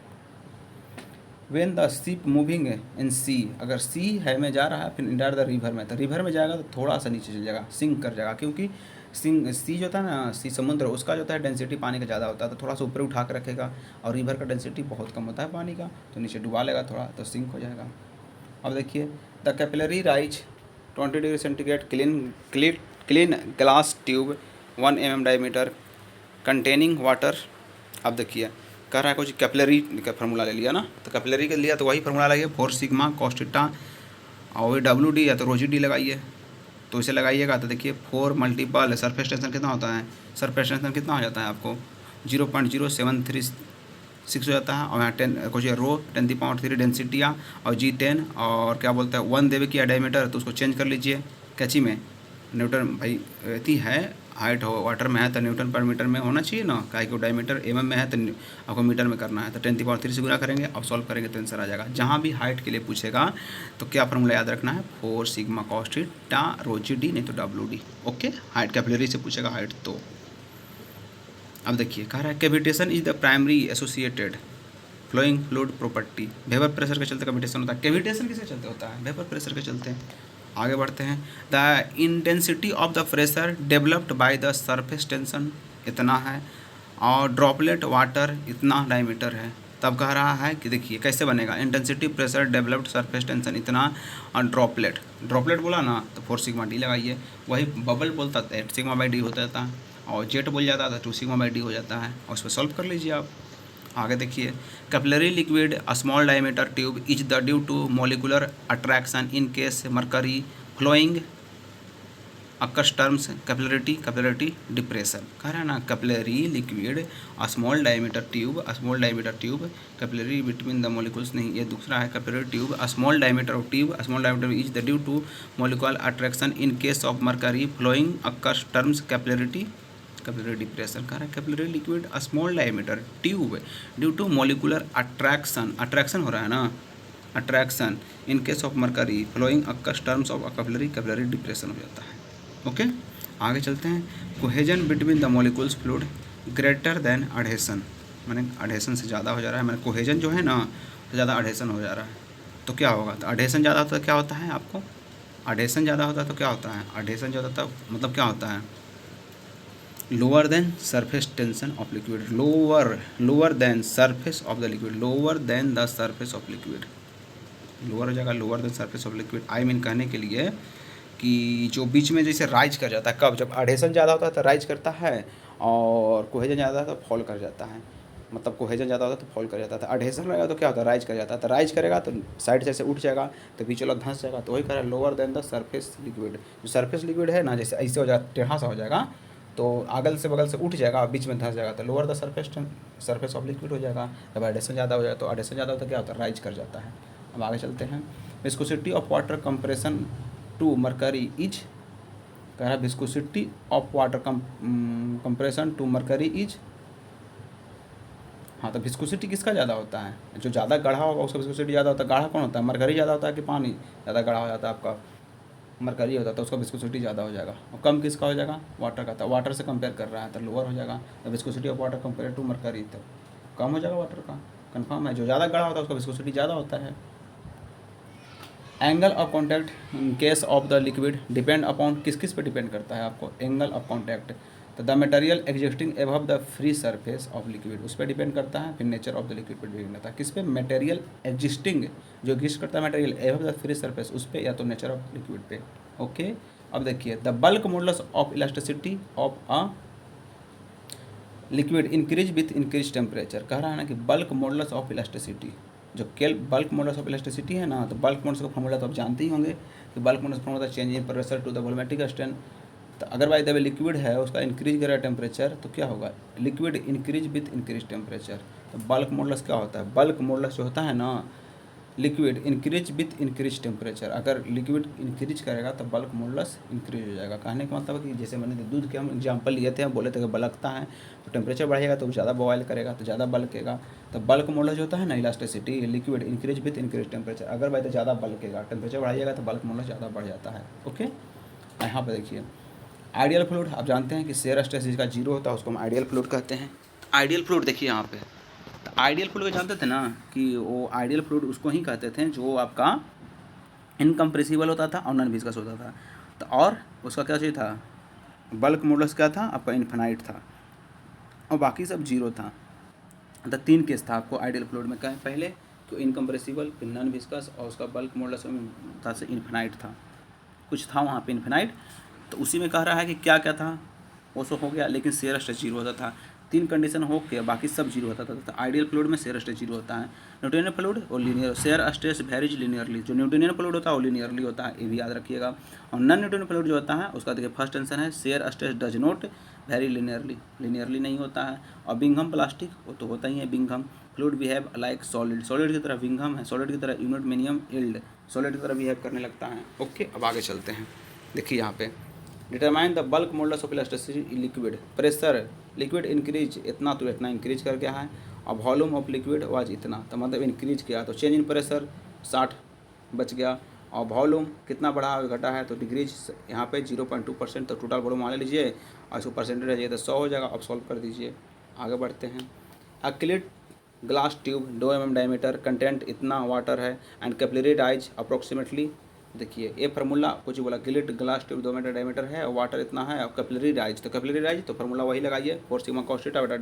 Speaker 2: When the ship moving in sea, अगर सी है में जा रहा है फिर इंटायर द रिवर में, तो रिवर में जाएगा तो थोड़ा सा नीचे चल जाएगा, सिंक कर जाएगा, क्योंकि सी जो होता है ना, सी समुद्र, उसका जो होता है डेंसिटी पानी का ज़्यादा होता है तो थोड़ा सा ऊपर उठा कर रखेगा, और रिवर का डेंसिटी बहुत कम होता है पानी का, तो नीचे डुबा लेगा थोड़ा तो सिंक हो जाएगा। अब देखिए, the capillary rise 20 degree centigrade clean glass tube 1 mm diameter containing water. अब देखिए, कह रहा है कुछ कैपिलरी का फार्मूला ले लिया ना, तो कैपिलरी का लिया तो वही फार्मूला लगाइए, 4 सिग्मा कॉस थीटा और वही WD या तो रोजी डी लगाइए, तो इसे लगाइएगा तो देखिए 4 मल्टीपल सरफेस टेंशन कितना होता है, सरफेस टेंशन कितना हो जाता है आपको 0.0736 हो जाता है, और यहाँ 10 कुछ रो 10⁻³ डेंसिटी और G10 और क्या बोलते हैं 1 देवे की डायमीटर, तो उसको चेंज कर लीजिए कैची में, न्यूटन भाई इतनी है हाइट हो वाटर में है तो न्यूटन पर मीटर में होना चाहिए ना, काहे कि डायमीटर mm में है तो आपको मीटर में करना है, तो 10⁻³ से गुना करेंगे, अब सॉल्व करेंगे तो आंसर आ जाएगा। जहाँ भी हाइट के लिए पूछेगा तो क्या फार्मूला याद रखना है, 4 सिग्मा कॉस थीटा रोजी डी नहीं तो WD। ओके, हाइट कैपिलरी से पूछेगा हाइट तो। अब देखिए, कह रहा है cavitation is the primary associated following fluid property, vapour pressure के चलते कैविटेशन होता है। कैविटेशन किसके चलते होता है, वेपर प्रेशर के चलते। आगे बढ़ते हैं, the intensity of the pressure developed by the surface tension इतना है और ड्रॉपलेट वाटर इतना डायमीटर है। तब कह रहा है कि देखिए कैसे बनेगा, intensity pressure developed surface tension इतना और ड्रॉपलेट बोला ना तो 4 सिग्मा डी लगाइए, वही बबल बोलता था 8 सिग्मा बाई डी हो जाता है, और जेट बोल जाता था 2 सिग्मा बाई डी हो जाता है, और उस पर सॉल्व कर लीजिए आप। आगे देखिए, capillary liquid a small diameter tube is the due to molecular attraction in case mercury flowing occurs terms capillarity depression. कह रहा है ना, capillary liquid a small diameter tube capillary between the molecules, नहीं ये दूसरा है, capillary tube a small diameter is the due to molecular attraction in case of mercury flowing occurs terms capillarity depression. कह रहा है capillary liquid a small diameter tube due to molecular attraction हो रहा है ना, attraction in case of mercury flowing occurs terms of capillary depression हो जाता है। ओके, आगे चलते हैं, cohesion between the molecules fluid greater than adhesion, मैंने अडहेसन से ज़्यादा हो जा रहा है, मैंने कोहेजन जो है ना तो ज़्यादा अडहेसन हो जा रहा है, तो क्या होगा, तो अडहेसन ज़्यादा होता है क्या होता है आपको, अडहेसन ज़्यादा होता है तो क्या होता है, अडहेसन जो होता है मतलब क्या होता है, lower than surface tension of liquid, lower than surface of the liquid, lower than the surface of liquid, lower हो जाएगा, lower than surface of liquid. I mean कहने के लिए कि जो बीच में जैसे राइज कर जाता है, कब, जब अडहेसन ज़्यादा होता है तो राइज करता है, और कोहेजन ज़्यादा होता है तो फॉल कर जाता है, मतलब कोहेजन ज़्यादा होता है तो फॉल कर जाता है, अडहेसन रहेगा तो क्या होता है, राइज कर जाता है, तो राइज करेगा तो साइड से उठ जाएगा तो बीच वाला धंस जाएगा, तो वही कह रहा है lower than the surface liquid, जो सरफेस लिक्विड है ना जैसे ऐसे हो जाएगा, टेढ़ा सा हो जाएगा तो अगल से बगल से उठ जाएगा और बीच में धंस जाएगा, तो lower the surface of liquid हो जाएगा। जब एडिशन ज़्यादा हो जाए तो एडिशन ज़्यादा होता है क्या होता है, राइज कर जाता है। अब आगे चलते हैं, viscosity of water compression to mercury is, कह रहा है viscosity of water compression to mercury is, हाँ तो विस्कोसिटी किसका ज़्यादा होता है, जो ज़्यादा गाढ़ा होगा उसका विस्कोसिटी ज़्यादा होता है, गाढ़ा कौन होता है, मरकरी ज़्यादा होता है कि पानी ज़्यादा गाढ़ा हो जाता है आपका, मरकरी होता है तो उसका विस्कोसिटी ज़्यादा हो जाएगा, और कम किसका हो जाएगा, वाटर का, तो वाटर से कंपेयर कर रहा है तो लोअर हो जाएगा, तो viscosity of water compare to mercury तो कम हो जाएगा वाटर का, कंफर्म है, जो ज़्यादा गाढ़ा होता है उसका विस्कोसिटी ज़्यादा होता है। Angle of contact in case of the liquid depend upon, किस किस पे डिपेंड करता है आपको, एंगल ऑफ कॉन्टैक्ट, तो the material existing above the free surface of liquid, उस पर डिपेंड करता है। फिर नेचर ऑफ द लिक्विड पर डिपेंड करता है, किस पे? मटेरियल एग्जिस्टिंग, जो एग्जिस्ट करता है material above the free surface, उस पे, या तो नेचर ऑफ लिक्विड पे। ओके, अब देखिए the bulk modulus of elasticity of a liquid increase with increase temperature. कह रहा है ना कि बल्क मॉडुलस ऑफ इलास्टिसिटी, जो बल्क मॉडुलस ऑफ इलास्टिसिटी है ना, तो बल्क मॉडुलस का फॉर्मूला तो आप जानते ही होंगे कि bulk modulus formula change in pressure to the volumetric strain. तो अगर बाई द वे लिक्विड है उसका इंक्रीज करेगा टेम्परेचर, तो क्या होगा? Liquid increase with increase temperature. तो बल्क मॉडुलस क्या होता है? बल्क मॉडुलस जो होता है ना, liquid increase with increase temperature. अगर लिक्विड इंक्रीज करेगा तो बल्क मॉडुलस इंक्रीज हो जाएगा। कहने का मतलब है कि जैसे मैंने दूध के हम एग्जांपल लिए थे, हम बोले थे कि बलकता है तो टेम्परेचर बढ़ेगा तो ज़्यादा बॉयल करेगा तो ज़्यादा बल्केगा। तो बल्क मॉडुलस जो होता है ना elasticity, liquid increase with increase temperature. अगर भाई तो ज़्यादा बल्केगा, टेम्परेचर बढ़ाइएगा तो बल्क मॉडुलस ज़्यादा बढ़ जाता है। ओके, यहाँ पर देखिए आइडियल फ्लूइड, आप जानते हैं कि शेयर स्ट्रेस जिसका जीरो होता है उसको हम आइडियल फ्लूइड कहते हैं। आइडियल फ्लूइड देखिए यहाँ पे, तो आइडियल फ्लूइड जानते थे ना कि वो आइडियल फ्लूइड उसको ही कहते थे जो आपका इनकम्प्रेसिबल होता था और नॉन विस्कस होता था। तो और उसका क्या चीज़ था? बल्क मॉडुलस क्या था आपका? इन्फिनाइट था, और बाकी सब जीरो था। तो 3 केस था आपको आइडियल फ्लूइड में। कहें पहले तो इनकम्प्रेसिबल, फिर नॉन विस्कस, और उसका बल्क मॉडुलस था से इन्फिनाइट था, कुछ था वहाँ पे इन्फिनाइट। तो उसी में कह रहा है कि क्या क्या था वो सब हो गया, लेकिन शेयर स्ट्रेस जीरो होता था। 3 कंडीशन हो के बाकी सब जीरो होता था। तो आइडियल फ्लूइड में शेयर स्ट्रेस जीरो होता है। न्यूटोनियन फ्लूइड और linear, shear stress varies linearly. जो न्यूटोनियन फ्लूइड होता है वो लीनियरली होता है, ये भी याद रखिएगा। और नॉन न्यूटोनियन फ्लूइड जो होता है उसका देखिए फर्स्ट आंसर है shear stress does not very linearly, linearly नहीं होता है। और बिंघम प्लास्टिक वो तो होता ही है Bingham. Fluid behave like solid, solid की तरह बिंघम है, सॉलिड की तरह यूनिट मिनिमम इल्ड, सॉलिड की तरह बिहेव करने लगता है। ओके, अब आगे चलते हैं। देखिए यहाँ पे determine the bulk modulus of elasticity liquid, pressure liquid increase इतना तो इतना इंक्रीज कर गया है, और वॉल्यूम ऑफ लिक्विड वाज इतना, तो मतलब इंक्रीज किया तो चेंज इन प्रेशर 60 बच गया, और वॉल्यूम कितना बढ़ा घटा है तो डिक्रीज यहाँ पे 0.2%। तो टोटल वॉल्यूम मान लीजिए और इसको परसेंटेज है तो 100 हो जाएगा। अब सॉल्व कर दीजिए, आगे बढ़ते हैं। Acrylate glass tube 2 mm diameter, content इतना वाटर है, एंड कैपिलरी डाइज अप्रोक्सीमेटली। देखिए ये फार्मूला कुछ बोला, गिलिट ग्लास ट्यूब 2 मीटर डायमीटर है और वाटर इतना है, और कैपिलरी डाइज, तो कैपिलरी डाइज तो फार्मूला वही लगाइए 4 सिग्मा कॉस थीटा बटा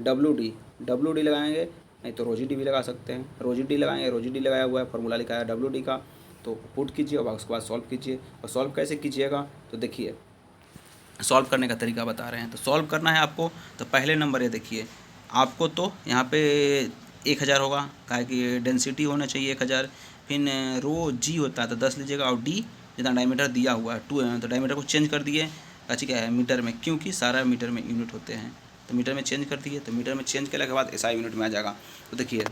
Speaker 2: WD लगाएंगे, नहीं तो रोजी डी भी लगा सकते हैं। रोजी डी लगाएंगे, रोजी डी लगाया हुआ है, फार्मूला लिखा है WD का। तो पुट कीजिए और उसके बाद सॉल्व कीजिए। और सॉल्व कैसे कीजिएगा तो देखिए सॉल्व करने का तरीका बता रहे हैं। तो सॉल्व करना है आपको, तो पहले नंबर ये देखिए आपको, तो यहाँ पे 1000 होगा, काहे कि डेंसिटी होना चाहिए 1000। फिर रो जी होता है तो 10 लीजिएगा, और डी जितना डायमीटर दिया हुआ है 2 mm, तो डायमीटर को चेंज कर दिए अच्छी क्या है मीटर में, क्योंकि सारा मीटर में यूनिट होते हैं। तो मीटर में चेंज कर दिए, तो मीटर में चेंज करने के बाद ऐसा यूनिट में आ जाएगा। तो देखिए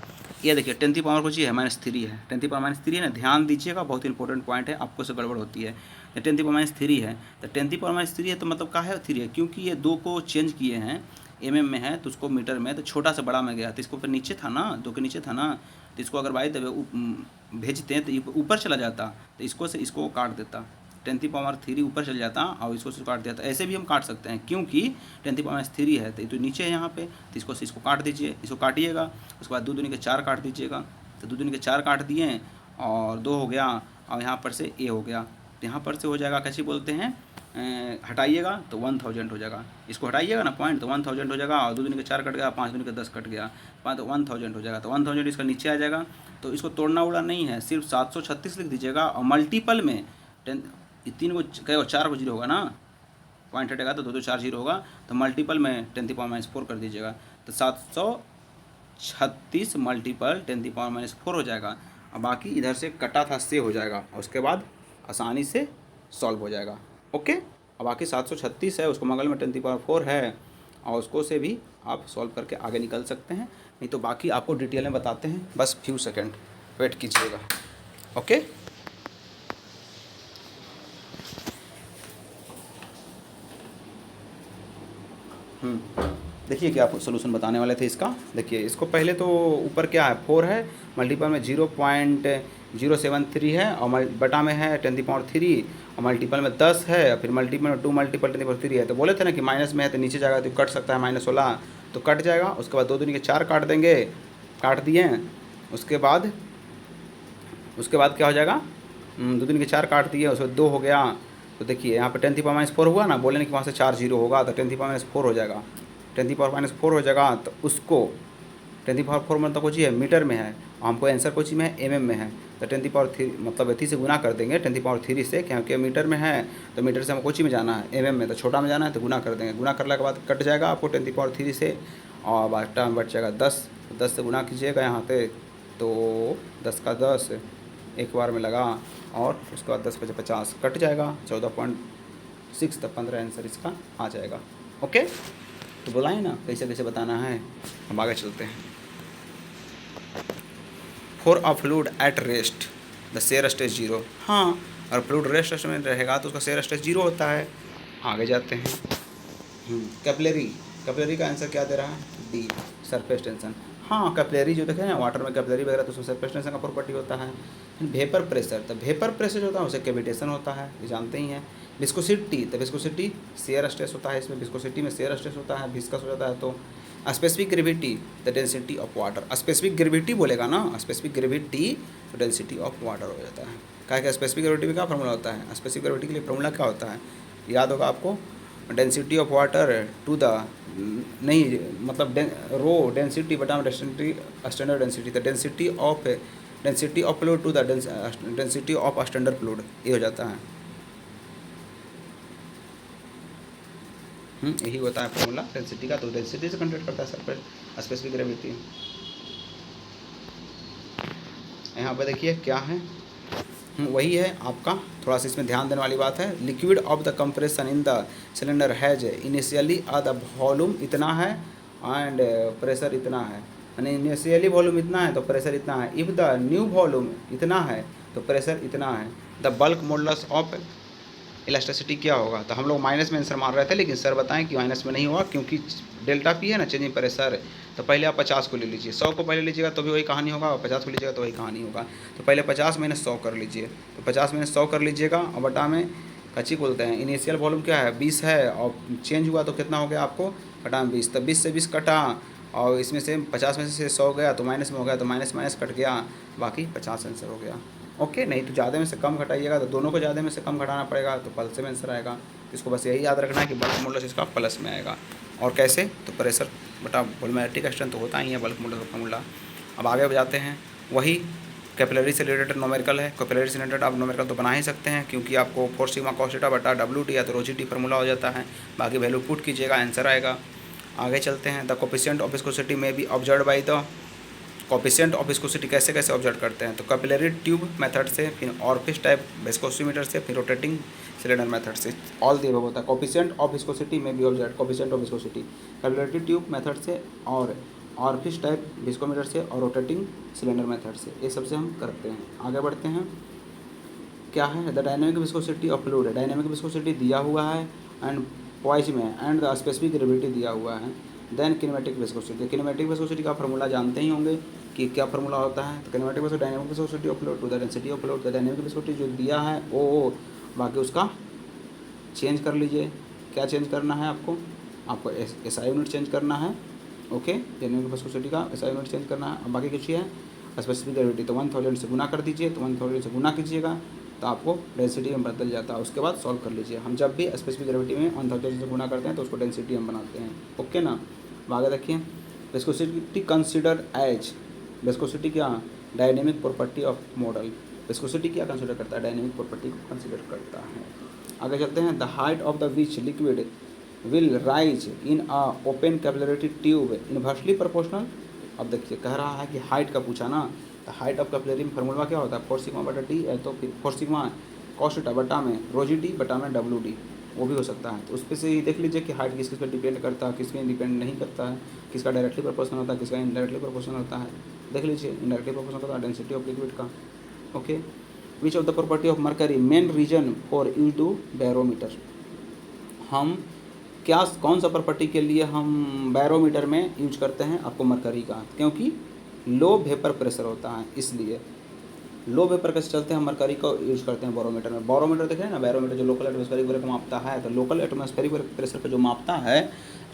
Speaker 2: ये देखिए 10 की पावर कुछ है -3 है, 10 की पावर -3 है ना, ध्यान दीजिएगा, बहुत इंपॉर्टेंट पॉइंट है, आपको से गड़बड़ होती है। 10 की पावर -3 है, तो 10 की पावर -3 है तो मतलब क्या है 3 है, क्योंकि ये 2 को चेंज किए हैं, mm में है तो उसको मीटर में, तो छोटा से बड़ा में गया, तो इसको फिर नीचे था ना, 2 के नीचे था ना, तो इसको अगर बाई दबे भेजते हैं तो ऊपर चला जाता, तो इसको से इसको काट देता, 10 की पावर 3 ऊपर चल जाता और इसको से काट देता। ऐसे भी हम काट सकते हैं, क्योंकि 10 की पावर -3 है तो ये तो नीचे है यहाँ पे, तो इसको से इसको काट दीजिए, इसको काटिएगा, उसके बाद 2 दूनी के 4 काट दीजिएगा, तो 2 दूनी के 4 काट दिए और 2 हो गया, और यहाँ पर से ए हो गया, तो यहाँ पर से हो जाएगा कैसे बोलते हैं, हटाइएगा तो 1000 हो जाएगा, इसको हटाइएगा ना पॉइंट, तो 1000 हो जाएगा, और 2 दूनी के 4 कट गया, 5 दूनी के 10 कट गया, 1000 हो जाएगा। तो 1000 इसका नीचे आ जाएगा, तो इसको तोड़ना उड़ा नहीं है, सिर्फ 736 लिख दीजिएगा, और मल्टीपल में 10 3 को क्या 4 को 0 होगा ना, पॉइंट हटेगा तो 2 2 4 0 होगा, तो मल्टीपल में 10 की पावर -4 कर दीजिएगा, तो 736 मल्टीपल 10 की पावर -4 हो जाएगा, और बाकी इधर से कटा था से हो जाएगा, और उसके बाद आसानी से सॉल्व हो जाएगा। ओके, और बाकी 736 है, उसको बगल में 10 की पावर 4 है, और उसको से भी आप सॉल्व करके आगे निकल सकते हैं, नहीं तो बाकी आपको डिटेल में बताते हैं, बस फ्यू सेकेंड वेट कीजिएगा। ओके, देखिए क्या आपको सोल्यूशन बताने वाले थे इसका। देखिए इसको पहले तो ऊपर क्या है 4 है, मल्टीपल में 0.073 है, और बटा में है 10 की पावर 3, और मल्टीपल में 10 है, फिर मल्टीपल में 2 मल्टीपल 10 की पावर 3 है। तो बोले थे ना कि माइनस में है तो नीचे जाएगा तो कट सकता है -16, तो कट जाएगा। उसके बाद 2 दूनी के 4 काट देंगे, काट दिए, उसके बाद क्या हो जाएगा, 2 दूनी के 4 काट दिए, उसके बाद 2 हो गया, तो देखिए यहाँ पे 10⁻⁴ हुआ ना, बोले ना कि वहाँ से 4 जीरो होगा, तो 10⁻⁴ हो जाएगा। 10⁻⁴ हो जाएगा, तो उसको 10⁻⁴ मतलब कुछ है मीटर में है, हमको आंसर कुछ में है mm में है, तो 10⁻³ मतलब 30 से गुना कर देंगे 10⁻³ से, क्योंकि मीटर में है तो मीटर से हमको कुछ में जाना है mm में, तो छोटा में जाना है तो गुना कर देंगे। गुना करने के बाद कट जाएगा आपको 10⁻³ से, और बाटा में बच जाएगा 10। 10 से गुना कीजिएगा यहाँ पे, तो 10 का 10 एक बार में लगा, और उसके बाद 10 × 50 कट जाएगा 14.6, तब 15 आंसर इसका आ जाएगा। ओके, तो बुलाएं ना कैसे कैसे बताना है, हम आगे चलते हैं। For a fluid at rest the share stage 0। हाँ, और फ्लूइड रेस्ट में रहेगा तो उसका शेयर स्टेज 0 होता है। आगे जाते हैं। कैपिलरी का आंसर क्या दे रहा है? D, surface tension. हाँ, कैपिलरी जो देखे ना वाटर में कैपिलरी वगैरह, तो उसमें सरफेस टेंशन का प्रॉपर्टी होता है। वेपर प्रेशर, तो वेपर प्रेशर जो होता है उसे कैविटेशन होता है, ये जानते ही हैं। विस्कोसिटी, तो विस्कोसिटी शेयर स्ट्रेस होता है, इसमें विस्कोसिटी में शेयर स्ट्रेस होता है, विस्कस हो जाता है। तो specific gravity the density of water, specific gravity बोलेगा ना, स्पेसिफिक ग्रेविटी तो डेंसिटी ऑफ वाटर हो जाता है। क्या क्या स्पेसिफिक ग्रेविटी में क्या फॉर्मूला होता है? स्पेसिफिक ग्रेविटी के लिए फॉर्मूला क्या होता है याद होगा आपको? Density of water to the नहीं मतलब रो डेंसिटी बटा डेंसिटी स्टैंडर्ड डेंसिटी, तो density of fluid to the density of standard fluid, ये हो जाता है। यही होता है फॉर्मूला डेंसिटी का। तो डेंसिटी से कंट्रोल करता है सरफेस स्पेसिफिक ग्रेविटी। यहाँ पे देखिए क्या है, वही है आपका, थोड़ा सा इसमें ध्यान देने वाली बात है। Liquid of the compression in the cylinder has initially the volume इतना है एंड प्रेशर इतना है, यानी इनिशियली वॉल्यूम इतना है तो प्रेशर इतना है। इफ़ द न्यू वॉल्यूम इतना है तो प्रेशर इतना है। The bulk modulus of elasticity क्या होगा? तो हम लोग माइनस में आंसर मार रहे थे, लेकिन सर बताएं कि माइनस में नहीं होगा, क्योंकि डेल्टा पी है ना, चेंजिंग प्रेशर। तो पहले आप 50 को ले लीजिए, 100 को पहले लीजिएगा तो भी वही कहानी होगा, और 50 को लीजिएगा तो वही कहानी होगा। तो पहले 50 - 100 कर लीजिए, तो 50 - 100 कर लीजिएगा, और बटा में कच्ची बोलते हैं। इनिशियल वॉल्यूम क्या है? 20 है, और चेंज हुआ तो कितना हो गया आपको? बटा में 20, तो 20 से 20 कटा, और इसमें से 50 में से 100 गया तो माइनस में हो गया, तो माइनस माइनस कट गया, बाकी 50 आंसर हो गया। ओके, नहीं तो ज़्यादा में से कम घटाइएगा तो दोनों को ज़्यादा में से कम घटाना पड़ेगा, तो प्लस में आंसर आएगा। इसको बस यही याद रखना है कि बल्क मॉडुलस इसका प्लस में आएगा। और कैसे? तो प्रेशर बटा वॉल्यूमेट्रिक स्ट्रेंथ तो होता ही है बल्क मॉडुलस का फॉर्मूला। अब आगे जाते हैं, वही कैपिलरी से रिलेटेड नोमेरिकल है। कैपिलरी से रिलेटेड आप नोमेरिकल तो बना ही सकते हैं, क्योंकि आपको 4 सिग्मा cos थीटा बटा WT या तो रो GT फॉर्मूला हो जाता है। बाकी वैल्यू पुट कीजिएगा, आंसर आएगा। आगे चलते हैं। द कोफिशिएंट ऑफ विस्कोसिटी में B observe by the coefficient of viscosity कैसे कैसे ऑब्जर्व करते हैं? तो कैपिलरी ट्यूब मेथड से, फिर ऑर्फिस टाइप विस्कोसीमीटर से, फिर रोटेटिंग सिलेंडर मेथड से। ऑल दी अबव होता है। कोफिशिएंट ऑफ विस्कोसिटी में B observe, coefficient of viscosity capillary tube method से, और ऑर्फिस टाइप विस्कोमीटर से, और रोटेटिंग सिलेंडर मेथड से, ये सबसे हम करते हैं। आगे बढ़ते हैं। क्या है? The dynamic viscosity of fluid, dynamic viscosity दिया हुआ है एंड पॉइज में, एंड द स्पेसिफिक ग्रेविटी दिया हुआ है। Then kinematic viscosity, kinematic viscosity का फॉर्मूला जानते ही होंगे कि क्या फॉर्मूला होता है। तो kinematic viscosity dynamic viscosity of fluid to the density of fluid. The dynamic viscosity जो दिया है ओ, बाकी उसका चेंज कर लीजिए। क्या चेंज करना है आपको? आपको SI यूनिट चेंज करना है। ओके, डायनेमिक विस्कोसिटी का SI यूनिट चेंज करना है। अब बाकी कुछ है स्पेसिफिक ग्रेविटी, तो 1000 से गुना कर दीजिए, तो 1000 से गुना कीजिएगा तो आपको डेंसिटी में बदल जाता है। उसके बाद सॉल्व कर लीजिए। हम जब भी स्पेसिफिक ग्रेविटी में 1000 से गुना करते हैं तो उसको डेंसिटी हम बनाते हैं। ओके ना? आगे देखिए, विस्कोसिटी कंसिडर एज, विस्कोसिटी क्या? Dynamic property of model. Viscosity क्या कंसिडर करता है? डायनेमिक प्रॉपर्टी को कंसिडर करता है। आगे चलते हैं। The height of the which liquid will rise in a open capillary tube inversely proportional. अब देखिए कह रहा है कि हाइट का पूछा ना, तो हाइट ऑफ कैपिलरी में फॉर्मूला क्या होता है? 4 सिग्मा बटा टी है, तो फिर 4 सिग्मा cos थीटा बटा में रो GT बटा में WD, वो भी हो सकता है। तो उस पर से ही देख लीजिए कि हाइट किस किस पर डिपेंड करता है, किस में डिपेंड नहीं करता है, किसका डायरेक्टली प्रोपोर्शनल होता है, किसका इनडायरेक्टली प्रोपोर्शनल होता है। देख लीजिए, इनडायरेक्टली प्रोपोर्शनल होता है डेंसिटी ऑफ लिक्विड का। Okay, which of the property of mercury main reason for use to barometer. हम क्या कौन सा प्रॉपर्टी के लिए हम बैरोमीटर में यूज करते हैं? आपको मरकरी का, क्योंकि लो वेपर प्रेशर होता है, इसलिए लो वेपर कैसे चलते हैं, हम मरकरी को यूज करते हैं बैरोमीटर में। बैरोमीटर देख रहे हैं ना, बैरोमीटर जो लोकल एटमॉस्फेरिक प्रेशर को मापता है, तो लोकल एटमॉस्फेरिक प्रेशर को जो मापता है,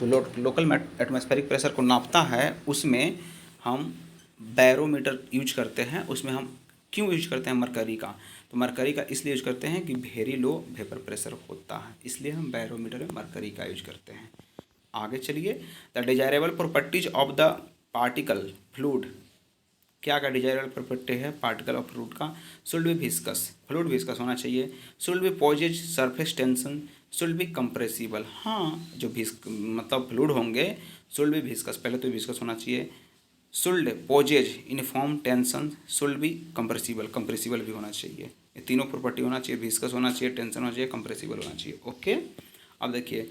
Speaker 2: जो लोकल एटमॉस्फेरिक प्रेशर को नापता है, उसमें हम बैरोमीटर यूज करते हैं। उसमें हम क्यों यूज करते हैं मरकरी का? तो मरकरी का इसलिए यूज करते हैं कि वेरी लो वेपर प्रेशर होता है, इसलिए हम बैरोमीटर में मरकरी का यूज करते हैं। आगे चलिए, the desirable properties of the particle fluid, क्या क्या डिजायरेबल प्रॉपर्टी है पार्टिकल ऑफ फ्लूड का? Should be viscous, fluid viscous होना चाहिए, should be possess surface tension, should be compressible, हाँ जो मतलब फ्लूड होंगे शुड बी विस्कस, पहले तो विस्कस होना चाहिए, should possess uniform tension, should be compressible, compressible भी होना चाहिए, ये तीनों प्रॉपर्टी होना चाहिए, विस्कस होना चाहिए, टेंशन होना चाहिए, कंप्रेसिबल होना चाहिए। ओके, अब देखिए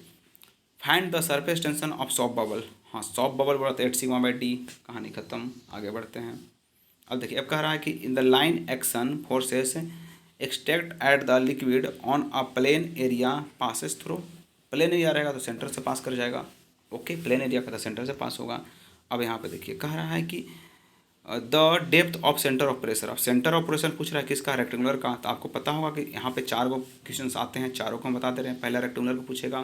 Speaker 2: find the surface tension of soft bubble, हाँ सॉफ्ट बबल बोला तो 8 सिग्मा बाई डी, कहानी खत्म, आगे बढ़ते हैं। अब देखिए अब कह रहा है कि in the line action forces extract at the liquid on a plain area passes through, plain area रहेगा तो सेंटर से पास कर जाएगा। ओके, प्लेन एरिया का तो सेंटर से पास होगा। अब यहाँ पे देखिए कह रहा है कि the depth of centre of pressure, अब सेंटर ऑफ प्रेशर पूछ रहा है किसका? रेक्टेंगुलर का। तो आपको पता होगा कि यहाँ पे 4 गो क्वेश्चन आते हैं, चारों को हम बता दे रहे हैं। पहला रेक्टेंगुलर का पूछेगा,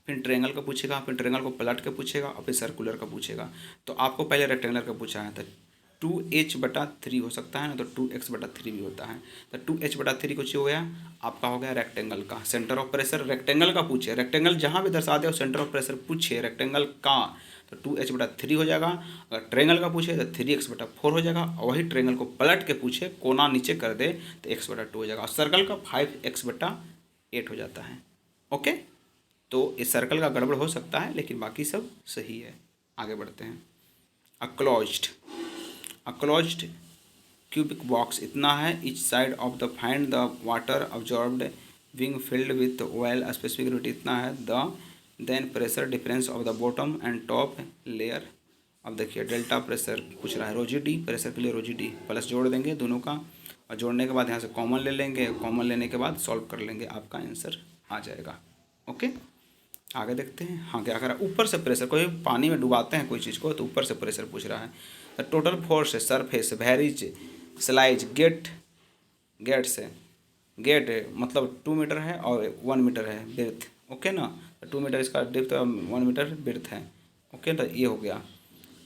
Speaker 2: फिर ट्रेंगल का पूछेगा, फिर ट्रेंगल को पलट के पूछेगा और फिर सर्कुलर का पूछेगा। तो आपको पहले रेक्टेंगुलर का पूछा है तो 2h/3 हो सकता है ना, तो 2x/3 भी होता है। तो 2h/3 कुछ हो गया आपका, हो गया रेक्टेंगल का सेंटर ऑफ प्रेशर। रेक्टेंगल का पूछे, रेक्टेंगल जहाँ भी दर्शा दे सेंटर ऑफ प्रेशर पूछे रेक्टेंगल का, तो 2h/3 हो जाएगा। अगर ट्रेंगल का पूछे तो 3x/4 हो जाएगा, और वही ट्रेंगल को पलट के पूछे कोना नीचे कर दे तो x/2 हो जाएगा, और सर्कल का 5x/8 हो जाता है। ओके, तो इस सर्कल का गड़बड़ हो सकता है लेकिन बाकी सब सही है। आगे बढ़ते हैं। अ क्लोज्ड क्यूबिक बॉक्स इतना है, each side of the find the water absorbed being filled with oil specific gravity इतना है, the then pressure difference of the bottom and top layer. अब देखिए डेल्टा प्रेशर पूछ रहा है, रोजिडी प्रेशर के लिए रोजिडी प्लस जोड़ देंगे दोनों का, और जोड़ने के बाद यहाँ से कॉमन ले लेंगे, कॉमन लेने के बाद सॉल्व कर लेंगे, आपका आंसर आ जाएगा। ओके, आगे देखते हैं। हाँ क्या कह रहा है, ऊपर से प्रेशर, कोई पानी में डुबाते हैं कोई चीज़ को तो ऊपर से प्रेशर पूछ रहा है। The total force surface varies sluice gate से, गेट मतलब 2 मीटर है और 1 मीटर है बिर्थ। ओके ना, 2 मीटर इसका डेप्थ, 1 मीटर बिर्थ है। ओके, तो ये हो गया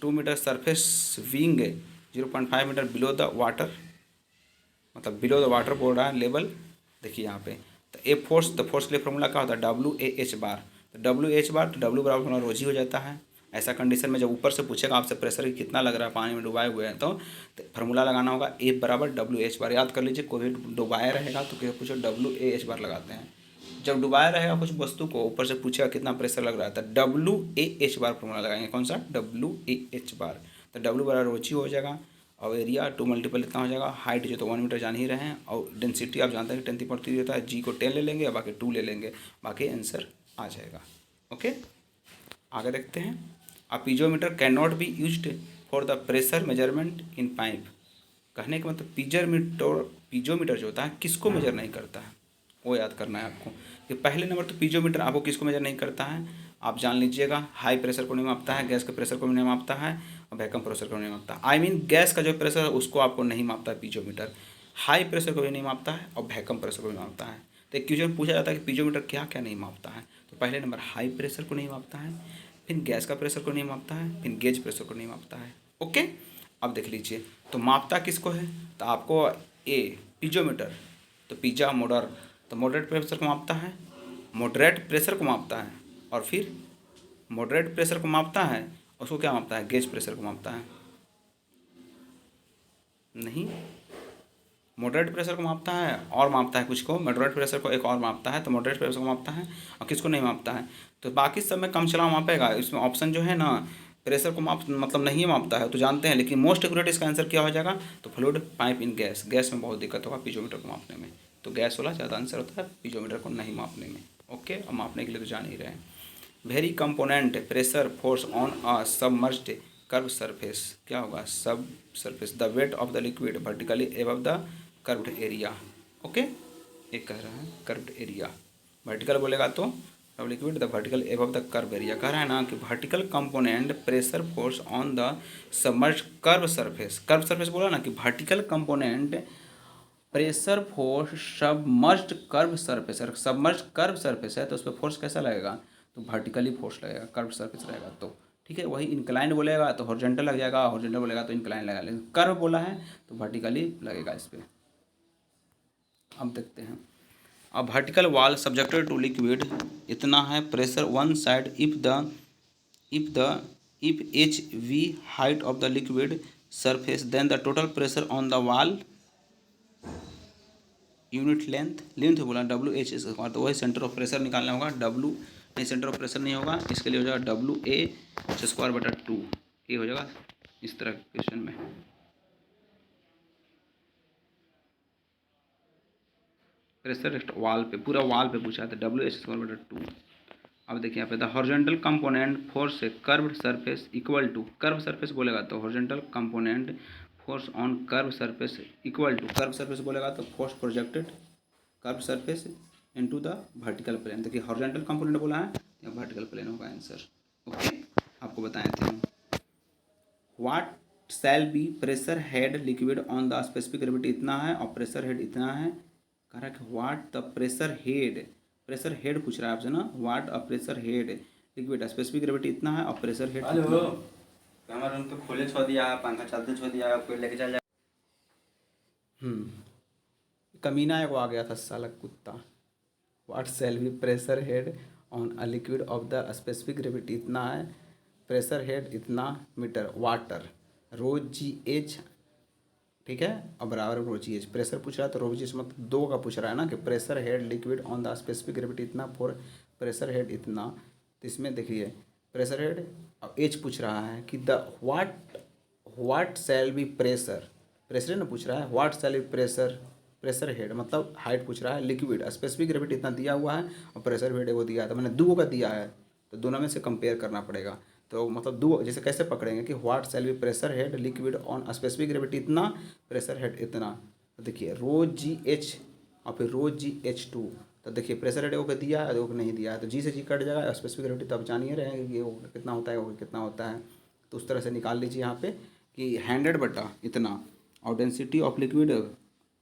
Speaker 2: 2 metre surface being, 0.5 metre below the water, मतलब बिलो द वाटर बोल रहा है लेवल। देखिए यहाँ पे तो ए फोर्स, तो फोर्स के लिए फॉर्मूला क्या होता है WAH बार, तो WH बार तो W बराबर फॉर्मूला रोज ही हो जाता है। ऐसा कंडीशन में जब ऊपर से पूछेगा आपसे प्रेशर कितना लग रहा है, पानी में डुबाए हुए हैं, तो फार्मूला लगाना होगा A बराबर WH बार। याद कर लीजिए, कोई भी डुबाया रहेगा तो क्या पूछो WAH बार लगाते हैं। जब डुबाया रहेगा कुछ वस्तु को, ऊपर से पूछेगा कितना प्रेशर लग रहा है तो WAH बार फॉर्मूला लगाएंगे। कौन सा? WAH बार। तो W बराबर रोज ही हो जाएगा, और एरिया 2 मल्टीपल इतना हो जाएगा। हाइट जो तो 1 मीटर जान ही रहे हैं, और डेंसिटी आप जानते हैं 10⁻³ होता है। G को 10 ले लेंगे, बाकी 2 ले लेंगे, बाकी आंसर आ जाएगा। ओके, आगे देखते हैं। A piezometer can not be used for the pressure measurement in pipe. कहने का मतलब पीजोमीटर जो होता है किसको मेजर नहीं करता है, वो याद करना है आपको। कि पहले नंबर तो पीजोमीटर आपको किसको मेजर नहीं करता है, आप जान लीजिएगा। हाई प्रेशर को नहीं मापता है, गैस के प्रेशर को भी नहीं मापता है, और वैक्यूम प्रेशर को नहीं मापता। आई मीन गैस का जो प्रेशर है उसको आपको नहीं मापता है पीजोमीटर, हाई प्रेशर को भी नहीं मापता है, और वैक्यूम प्रेशर को भी मापता है। तो एक क्वेश्चन पूछा जाता है कि पीजोमीटर क्या क्या नहीं मापता है, तो पहले नंबर हाई प्रेशर को नहीं मापता है, फिर गैस का प्रेशर को नहीं मापता है, फिर गेज प्रेशर को नहीं मापता है। ओके, अब देख लीजिए तो मापता किसको है, तो आपको ए पीजोमीटर, तो पिज्जा मोडर, तो मॉडरेट प्रेशर को मापता है, मॉडरेट प्रेशर को मापता है, और फिर मॉडरेट प्रेशर को मापता है, उसको क्या मापता है, गेज प्रेशर को मापता है। नहीं, मॉडरेट प्रेशर को मापता है और मापता है कुछ को, मॉडरेट प्रेशर को एक और मापता है, तो मॉडरेट प्रेशर को मापता है और किसको नहीं मापता है, तो बाकी सब में कम चलाओ मापेगा। इसमें ऑप्शन जो है ना प्रेशर को मतलब नहीं मापता है तो जानते हैं, लेकिन मोस्ट एक्यूरेट इसका आंसर क्या हो जाएगा, तो फ्लूइड पाइप इन गैस। गैस में बहुत दिक्कत होगा पीजोमीटर को मापने में, तो गैस वाला ज़्यादा आंसर होता है पीजोमीटर को नहीं मापने में। ओके, और मापने के लिए तो जान ही रहे हैं। Very component pressure force on a submerged curve surface, क्या होगा, सब surface, the weight of the liquid vertically above the curved area. Okay, एक कह रहा है कर्व्ड एरिया, वर्टिकल बोलेगा तो liquid the vertical above the curve area. कह रहा है ना कि vertical component pressure force on the submerged curve surface, curve surface बोला ना कि vertical component pressure force submerged curve surface, अगर सबमर्ज्ड कर्व सरफेस है तो उस पर फोर्स कैसा लगेगा, तो वर्टिकली फोर्स लगेगा, कर्व सरफेस रहेगा तो ठीक है। वही इंक्लाइंड बोलेगा तो हॉरिजॉन्टल लग जाएगा, हॉरिजॉन्टल बोलेगा तो इंक्लाइंड लगेगा, लेकिन कर्व बोला है तो वर्टिकली लगेगा इस पर। अब देखते हैं। A vertical wall subjected to liquid इतना है pressure one side if HV height of the liquid surface, then the total pressure on the wall unit length बोला WH स्क्वायर, तो वही सेंटर ऑफ प्रेशर निकालना होगा। W नहीं, सेंटर ऑफ प्रेशर नहीं होगा, इसके लिए हो जाएगा WA स्क्वायर बटा 2। ये हो जाएगा इस तरह के क्वेश्चन में। प्रेशर वाल पे, पूरा वाल पे पूछा था, WH स्क्वायर बटा 2। अब देखिए यहाँ पे the horizontal component force a curved surface equal to, curve surface बोलेगा तो horizontal component force on curve surface equal to, curve surface बोलेगा तो force projected curve surface into the vertical plane. देखिए हॉरिजॉन्टल कंपोनेंट बोला है या वर्टिकल प्लेन होगा आंसर। ओके, आपको बताए थे हम। What shall be pressure head liquid on the specific gravity, इतना है और प्रेशर हेड इतना है। कह रहा है कि व्हाट द प्रेशर हेड पूछ रहा है आपसे ना, what a pressure head liquid specific gravity इतना है और प्रेशर हेड
Speaker 3: हेलो, हमारे रूम पे खोले छोड़ दिया है, पंखा चलते छोड़ दिया है, कोई लेके चल जाए।
Speaker 2: कमीना एक आ गया था साला कुत्ता। What shall be pressure head on a liquid of the specific gravity, इतना है प्रेशर हेड इतना मीटर वाटर, ρGH, ठीक है, और बराबर ρGH। प्रेशर पूछ रहा है तो ρGH मतलब 2 का पूछ रहा है ना, कि pressure head liquid on the specific gravity इतना फॉर प्रेशर हेड इतना। तो इसमें देखिए प्रेशर हेड और एच पूछ रहा है कि the what shall be pressure ना पूछ रहा है, what shall be pressure head मतलब हाइट पूछ रहा है, लिक्विड स्पेसिफिक ग्रेविटी इतना दिया हुआ है और प्रेशर हेड वो दिया है, तो मैंने 2 का दिया है, तो दोनों में से कंपेयर करना पड़ेगा। तो मतलब 2 जैसे कैसे पकड़ेंगे कि what shall be pressure head liquid on specific gravity इतना, प्रेशर हेड इतना। तो देखिए ρGH और फिर ρGH2, तो देखिए प्रेशर हेड को दिया है, को नहीं दिया है, तो जी से जी कट जाएगा, स्पेसिफिक ग्रेविटी तो आप जान ही रहे हैं कि वो कितना होता है, वो कितना होता है। तो उस तरह से निकाल लीजिए यहाँ पे कि 100 बटा इतना, और डेंसिटी ऑफ लिक्विड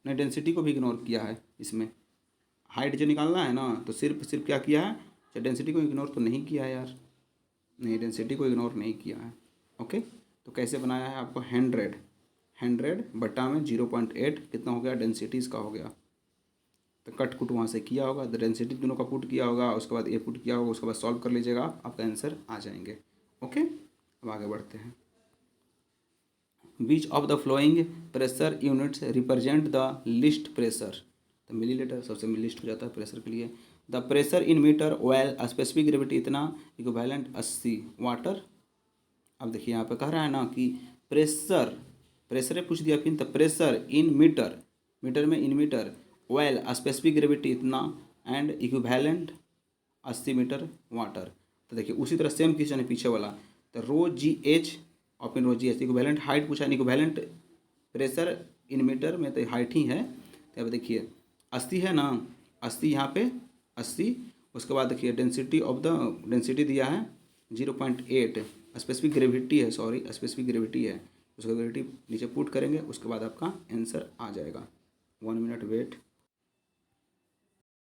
Speaker 2: ने डेंसिटी को भी इग्नोर किया है इसमें। हाइट जो निकालना है ना, तो सिर्फ क्या किया है, चाहे डेंसिटी को इग्नोर तो नहीं किया है यार, नहीं डेंसिटी को इग्नोर नहीं किया है। ओके, तो कैसे बनाया है आपको 100 बटा में 0.8 कितना हो गया, डेंसिटी इसका हो गया। तो कट कुट वहाँ से किया होगा, तो डेंसिटी दोनों का पुट किया होगा, उसके बाद ए पुट किया होगा, उसके बाद सॉल्व कर लीजिएगा, आपका आंसर आ जाएंगे। ओके, अब आगे बढ़ते हैं। Which of the following pressure units represent the least pressure, तो मिलीलीटर सबसे लिस्ट हो जाता है प्रेशर के लिए। The pressure in metre oil specific gravity इतना, इक्विवेलेंट 80 वाटर। अब देखिए यहाँ पे कह रहा है ना कि प्रेशर पूछ दिया फिर, तो प्रेशर इन मीटर में इन मीटर ऑयल स्पेसिफिक ग्रेविटी इतना एंड इक्विवेलेंट 80 मीटर वाटर। तो देखिए उसी तरह सेम क्वेश्चन है पीछे वाला, तो ρGH और फिर ρGH, इक्विवेलेंट हाइट पूछा है, इक्विवेलेंट प्रेशर इन मीटर में तो हाइट ही है। तो अब देखिए 80 है ना, 80 यहाँ पे 80, उसके बाद देखिए डेंसिटी दिया है 0.8, स्पेसिफिक ग्रेविटी है, स्पेसिफिक ग्रेविटी है, उसका ग्रेविटी नीचे पुट करेंगे, उसके बाद आपका आंसर आ जाएगा। 1 मिनट वेट।